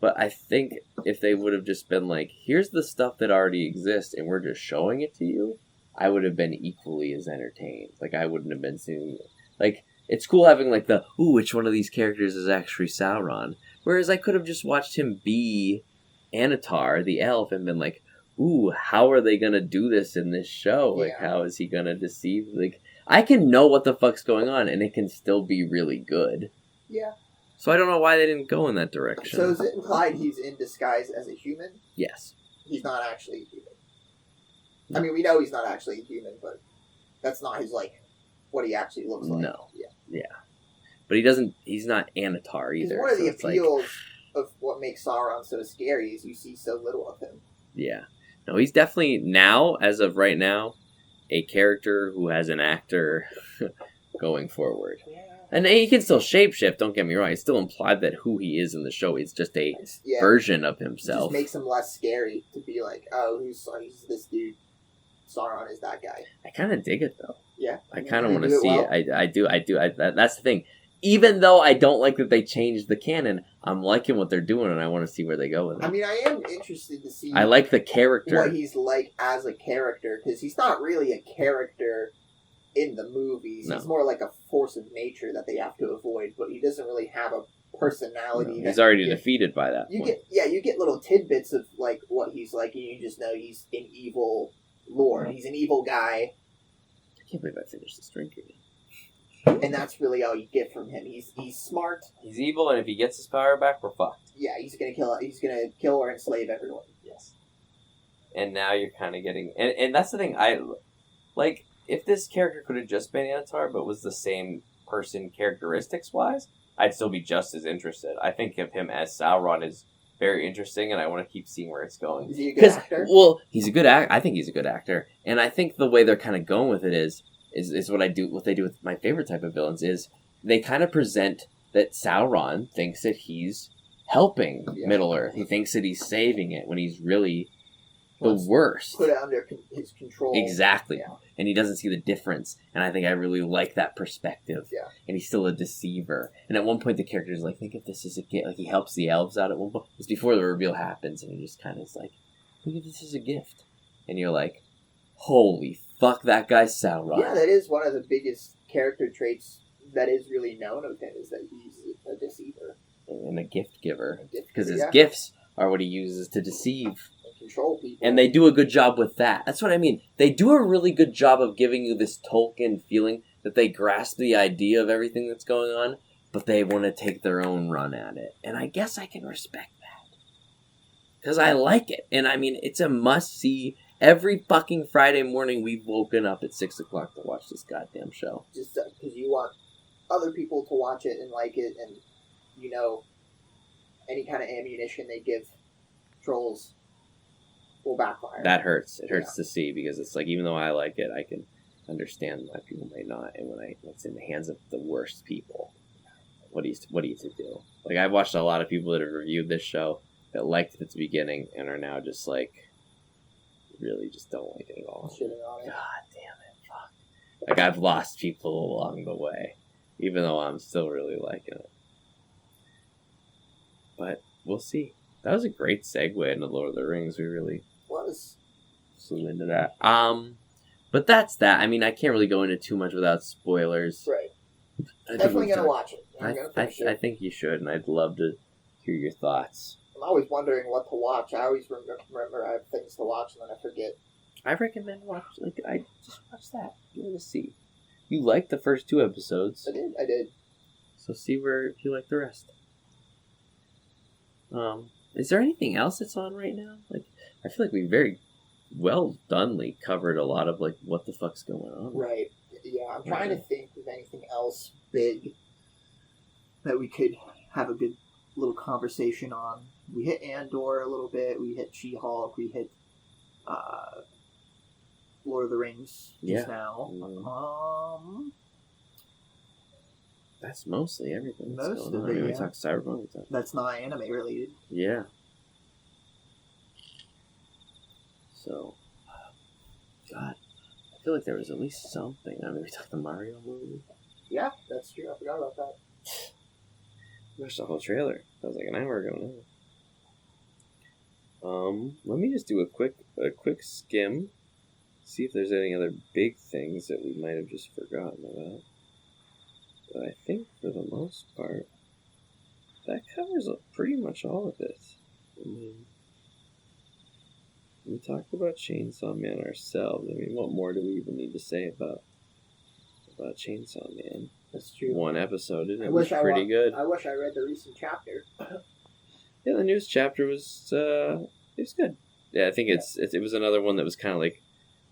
But I think if they would have just been like, here's the stuff that already exists and we're just showing it to you, I would have been equally as entertained. Like, I wouldn't have been seeing it. Like, it's cool having, like, the, ooh, which one of these characters is actually Sauron? Whereas I could have just watched him be Anatar, the elf, and been like, ooh, how are they going to do this in this show? Like, Yeah. how is he going to deceive? Like, I can know what the fuck's going on, and it can still be really good. Yeah. So I don't know why they didn't go in that direction. So is it implied he's in disguise as a human? Yes. He's not actually human. I mean, we know he's not actually human, but that's not his, like, what he actually looks like. No. Yeah. But he doesn't, he's not Anatar Because either. one of so the it's like, appeals of what makes Sauron so scary is you see so little of him. yeah. No, he's definitely, now, as of right now, a character who has an actor going forward. Yeah. And he can still shapeshift, don't get me wrong. It's still implied that who he is in the show is just a Yeah. version of It himself. just makes him less scary to be like, oh, he's this dude. Sauron is that guy. I kind of dig it, though. Yeah. I kind of They want to do it see well. it. I do. That's the thing. Even though I don't like that they changed the canon, I'm liking what they're doing, and I want to see where they go with it. I mean, I am interested to see I like the character. what he's like as a character, because he's not really a character in the movies. No. He's more like a force of nature that they have to avoid, but he doesn't really have a personality. He's that already you get- defeated by that You point. you get little tidbits of like what he's like, and you just know he's an evil lord. He's an evil guy, I can't believe I finished this drink again. and that's really all you get from him. He's smart. He's evil, and if he gets his power back, we're fucked. Yeah, he's gonna kill or enslave everyone. Yes. And now you're kind of getting... And that's the thing. Like, if this character could have just been Anatar, but was the same person characteristics-wise, I'd still be just as interested. I think of him as Sauron is very interesting, and I want to keep seeing where it's going. Is he a good actor? Well, he's a good actor. I think he's a good actor. And I think the way they're kind of going with it is what they do with my favorite type of villains is they kind of present that Sauron thinks that he's helping Yeah. Middle Earth. He thinks that he's saving it when he's really the Let's worst. Put it under his control. Exactly. Yeah. And he doesn't see the difference. And I think I really like that perspective. Yeah. And he's still a deceiver. And at one point the character's like, think of this as a gift. Like, he helps the elves out at one point. It's before the reveal happens, and he just kind of is like, think of this as a gift. And you're like, holy fuck, that guy's Sauron. Yeah, that is one of the biggest character traits that is really known of him, is that he's a deceiver. And a gift giver. A gift Because his giver, gifts are what he uses to deceive. and control people. And they do a good job with that. That's what I mean. They do a really good job of giving you this Tolkien feeling that they grasp the idea of everything that's going on, but they want to take their own run at it. And I guess I can respect that. Because I like it. And I mean, it's a must-see. Every fucking Friday morning we've woken up at 6 o'clock to watch this goddamn show. just because you want other people to watch it and like it, and you know, any kind of ammunition they give trolls will backfire. That hurts. It hurts to see, because it's like, even though I like it, I can understand why people may not. And when it's in the hands of the worst people, what are you to do? Like, I've watched a lot of people that have reviewed this show that liked it at the beginning and are now just like, really just don't like it at all. Shitting on it. God damn it, fuck. Like, I've lost people along the way, even though I'm still really liking it. But we'll see. That was a great segue into Lord of the Rings. We really Was flew into that. But that's that. I mean, I can't really go into too much without spoilers. right. I think Definitely we've gonna done- watch it. I'm gonna finish I it. think you should, and I'd love to hear your thoughts. I'm always wondering what to watch. I always remember I have things to watch and then I forget. I recommend I just watch that. Give it a see. You liked the first 2 episodes, I did. so see if you like the rest. Is there anything else that's on right now? Like, I feel like we very well donely covered a lot of like what the fuck's going on. Right. Yeah, I'm trying to think of anything else big that we could have a good little conversation on. We hit Andor a little bit. We hit She-Hulk. We hit Lord of the Rings just now. That's mostly everything that's Most going of on. it, I mean, we yeah. talked Cyberpunk. We talked, That's not anime related. yeah. So, God, I feel like there was at least something. I mean, we talked the Mario movie. Yeah, that's true. I forgot about that. We watched the whole trailer. That was like an hour ago now. Let me just do a quick skim, see if there's any other big things that we might have just forgotten about. But I think for the most part, that covers pretty much all of it. I mean, we talked about Chainsaw Man ourselves. I mean, what more do we even need to say about Chainsaw Man? That's true. One episode, and I it was pretty good. I wish I read the recent chapter. Yeah, the newest chapter was it was good. Yeah, I think it was another one that was kind of like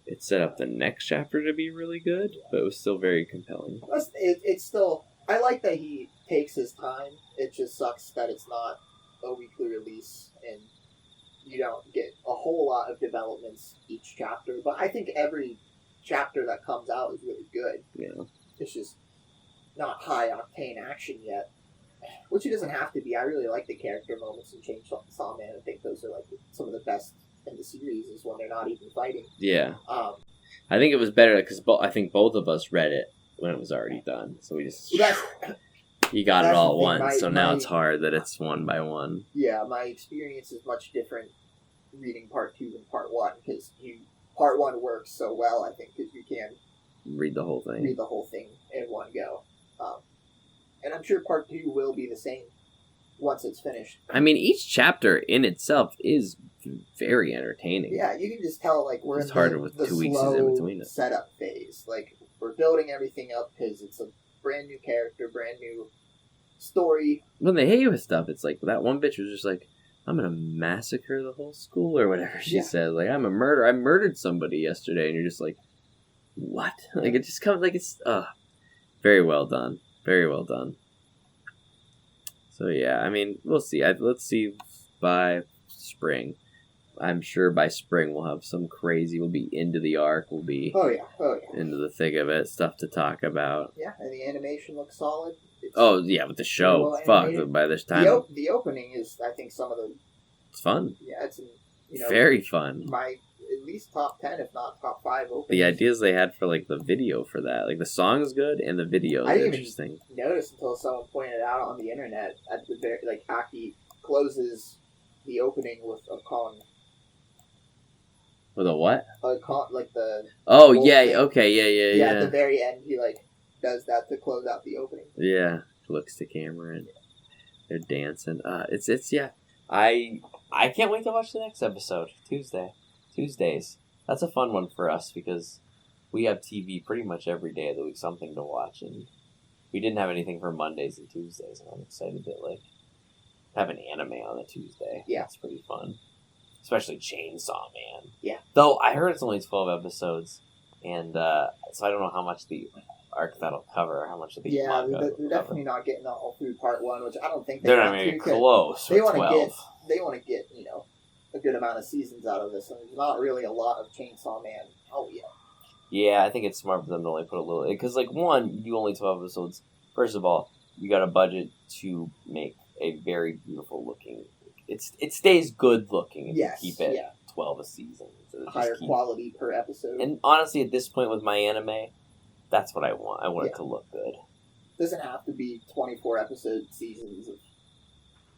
it set up the next chapter to be really good, but it was still very compelling. It's still. I like that he takes his time. It just sucks that it's not a weekly release and you don't get a whole lot of developments each chapter. But I think every chapter that comes out is really good. Yeah, it's just not high octane action yet. Which it doesn't have to be. I really like the character moments in Chainsaw Man. I think those are like some of the best in the series is when they're not even fighting. Yeah. I think it was better because I think both of us read it when it was already done. So we just you got it all at once. So now it's hard that it's one by one. Yeah, my experience is much different reading part 2 than part 1 because part 1 works so well. I think because you can read the whole thing in one go. And I'm sure part 2 will be the same once it's finished. I mean, each chapter in itself is very entertaining. Yeah, you can just tell, like, we're it's in harder with the 2 weeks slow in between it. Setup phase. Like, we're building everything up because it's a brand new character, brand new story. When they hate you with stuff, it's like, that one bitch was just like, I'm gonna massacre the whole school, or whatever she said. Like, I murdered somebody yesterday, and you're just like, what? Like, it just comes, like, it's, very well done. Very well done. So yeah, I mean, we'll see. Let's see by spring. I'm sure by spring we'll have some crazy. We'll be into the arc. We'll be into the thick of it. Stuff to talk about. Yeah, and the animation looks solid. With the show. Fuck, by this time. The opening is, I think, some of the... It's fun. Yeah, it's very fun. My at least top 10, if not top 5 openings. The ideas they had for, like, the video for that. Like, the song is good, and the video is interesting. I didn't even notice until someone pointed out on the internet at the very, like, Aki closes the opening with a calling. With a what? Like the... Oh, yeah, thing. Okay, yeah. At the very end, he, like, does that to close out the opening. Yeah, looks to camera, and they're dancing. Yeah. I can't wait to watch the next episode, Tuesdays. That's a fun one for us because we have TV pretty much every day of the week, something to watch, and we didn't have anything for Mondays and Tuesdays, and I'm excited to like have an anime on a Tuesday. Yeah, it's pretty fun, especially Chainsaw Man. Yeah, though I heard it's only 12 episodes, and so I don't know how much the arc that'll cover, how much of the manga they're definitely not getting all through part 1, which I don't think they're not even close. They want to get a good amount of seasons out of this, and there's not really a lot of Chainsaw Man out yet. Yeah, I think it's smart for them to only put a little... Because, like, one, you do only 12 episodes. First of all, you got a budget to make a very beautiful looking... It stays good looking if you keep it 12 a season. So higher quality per episode. And honestly, at this point with my anime, that's what I want. I want it to look good. It doesn't have to be 24 episode seasons.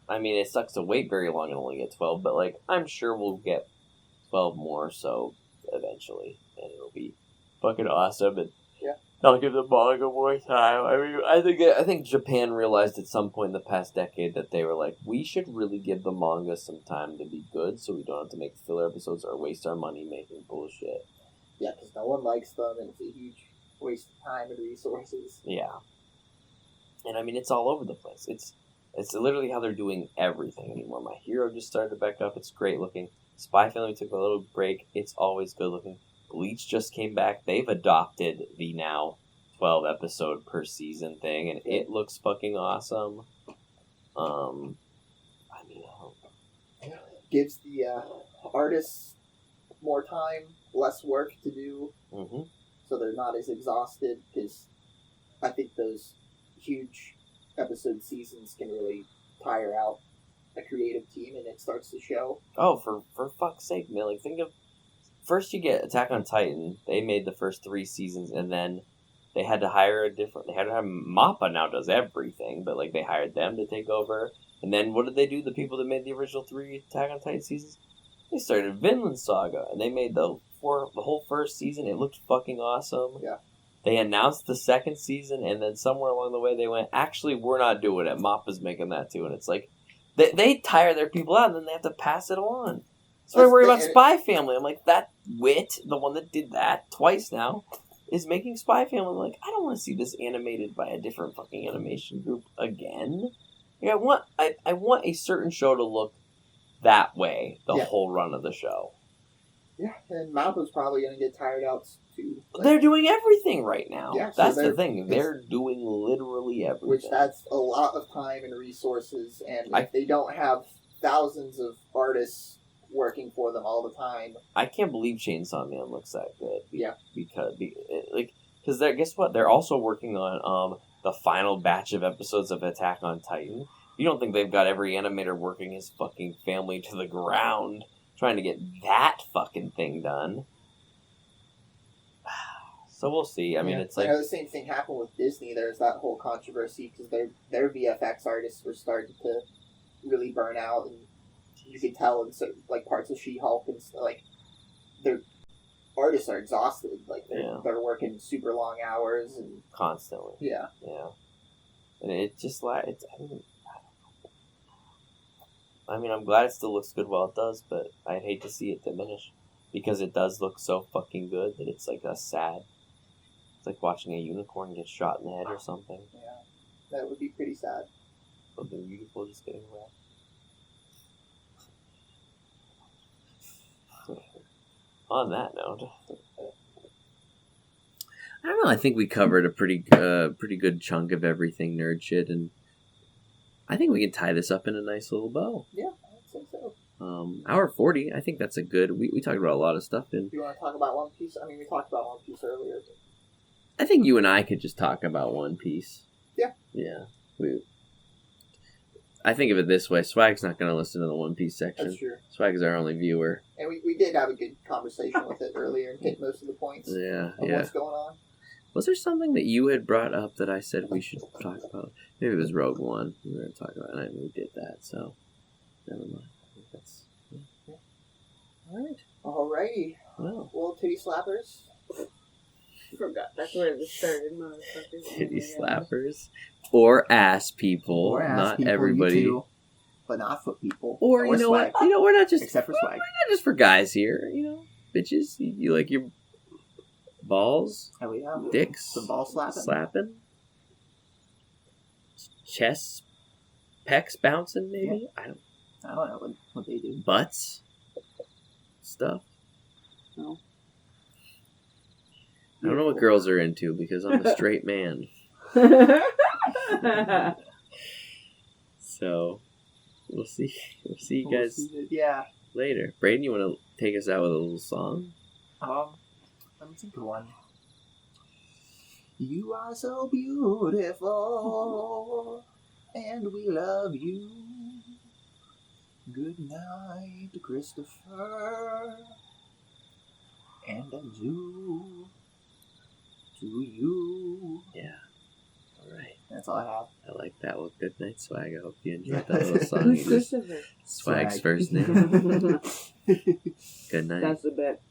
I mean, it sucks to wait very long and only get 12, but, like, I'm sure we'll get 12 more so eventually, and it'll be fucking awesome, and I'll give the manga more time. I mean, I think Japan realized at some point in the past decade that they were like, we should really give the manga some time to be good so we don't have to make filler episodes or waste our money making bullshit. Yeah, because no one likes them, and it's a huge waste of time and resources. Yeah. And, I mean, it's all over the place. It's literally how they're doing everything anymore. My Hero just started back up. It's great looking. Spy Family took a little break. It's always good looking. Bleach just came back. They've adopted the now 12 episode per season thing, and it looks fucking awesome. I mean, I hope. Gives the artists more time, less work to do, so they're not as exhausted, because I think those huge episode seasons can really tire out a creative team, and it starts to show. Oh, for fuck's sake, man! Like, think of first you get Attack on Titan. They made the first 3 seasons, and then they had to hire they had to have Mappa now does everything, but like they hired them to take over. And then what did they do? The people that made the original 3 Attack on Titan seasons, They started Vinland Saga, and they made the whole first season. It looked fucking awesome. Yeah. They announced the second season, and then somewhere along the way they went, actually, we're not doing it. Mappa's making that too. And it's like, they tire their people out, and then they have to pass it on. So I worry about Spy Family. I'm like, that wit, the one that did that twice now, is making Spy Family. I'm like, I don't want to see this animated by a different fucking animation group again. Like, I want a certain show to look that way the whole run of the show. Yeah, and Mappa's probably going to get tired out too. Like, they're doing everything right now. Yeah, that's the thing. They're doing literally everything. Which that's a lot of time and resources, and they don't have thousands of artists working for them all the time. I can't believe Chainsaw Man looks that good. Yeah. Because guess what? They're also working on the final batch of episodes of Attack on Titan. You don't think they've got every animator working his fucking family to the ground trying to get that fucking thing done. So we'll see. I mean, it's like... I know the same thing happened with Disney. There's that whole controversy because their VFX artists were starting to really burn out, and you could tell in certain, like, parts of She-Hulk and like their artists are exhausted. Like they're working super long hours and constantly. Yeah. And it just I mean, I'm glad it still looks good while it does, but I'd hate to see it diminish because it does look so fucking good that it's like sad. It's like watching a unicorn get shot in the head or something. Yeah, that would be pretty sad. Something beautiful just getting wrecked. On that note, I don't know. I think we covered a pretty good chunk of everything nerd shit, and I think we can tie this up in a nice little bow. Yeah, I think so. Hour 40. I think that's a good. We talked about a lot of stuff. And do you want to talk about One Piece? I mean, we talked about One Piece earlier. I think you and I could just talk about One Piece. Yeah. Yeah. I think of it this way. Swag's not going to listen to the One Piece section. That's true. Swag's our only viewer. And we did have a good conversation with it earlier and hit most of the points of what's going on. Was there something that you had brought up that I said we should talk about? Maybe it was Rogue One we were going to talk about, and we did that, so never mind. I think that's... Yeah. Alrighty. Well, titty slappers. I forgot. That's where it started, motherfuckers. Titty slappers. Or ass people. Or ass not people, everybody. Too, but not foot people. Or you know swag. what? You know, we're not just... Except for swag. We're not just for guys here, you know? Bitches, you like your balls? Oh, yeah. Dicks? Some ball slapping? Slapping? Chests? Pecs bouncing, maybe? Yeah. I don't know what they do. Butts? Stuff? No. I don't know what girls are into because I'm a straight man. So, we'll see. We'll see you guys later. Braden, you want to take us out with a little song? Let me think of one. You are so beautiful, and we love you. Good night, Christopher, and adieu to you. Yeah. All right. That's all I have. I like that. Well, good night, Swag. I hope you enjoyed that little song. Who's Christopher? Swag's first name. Good night. That's the bet.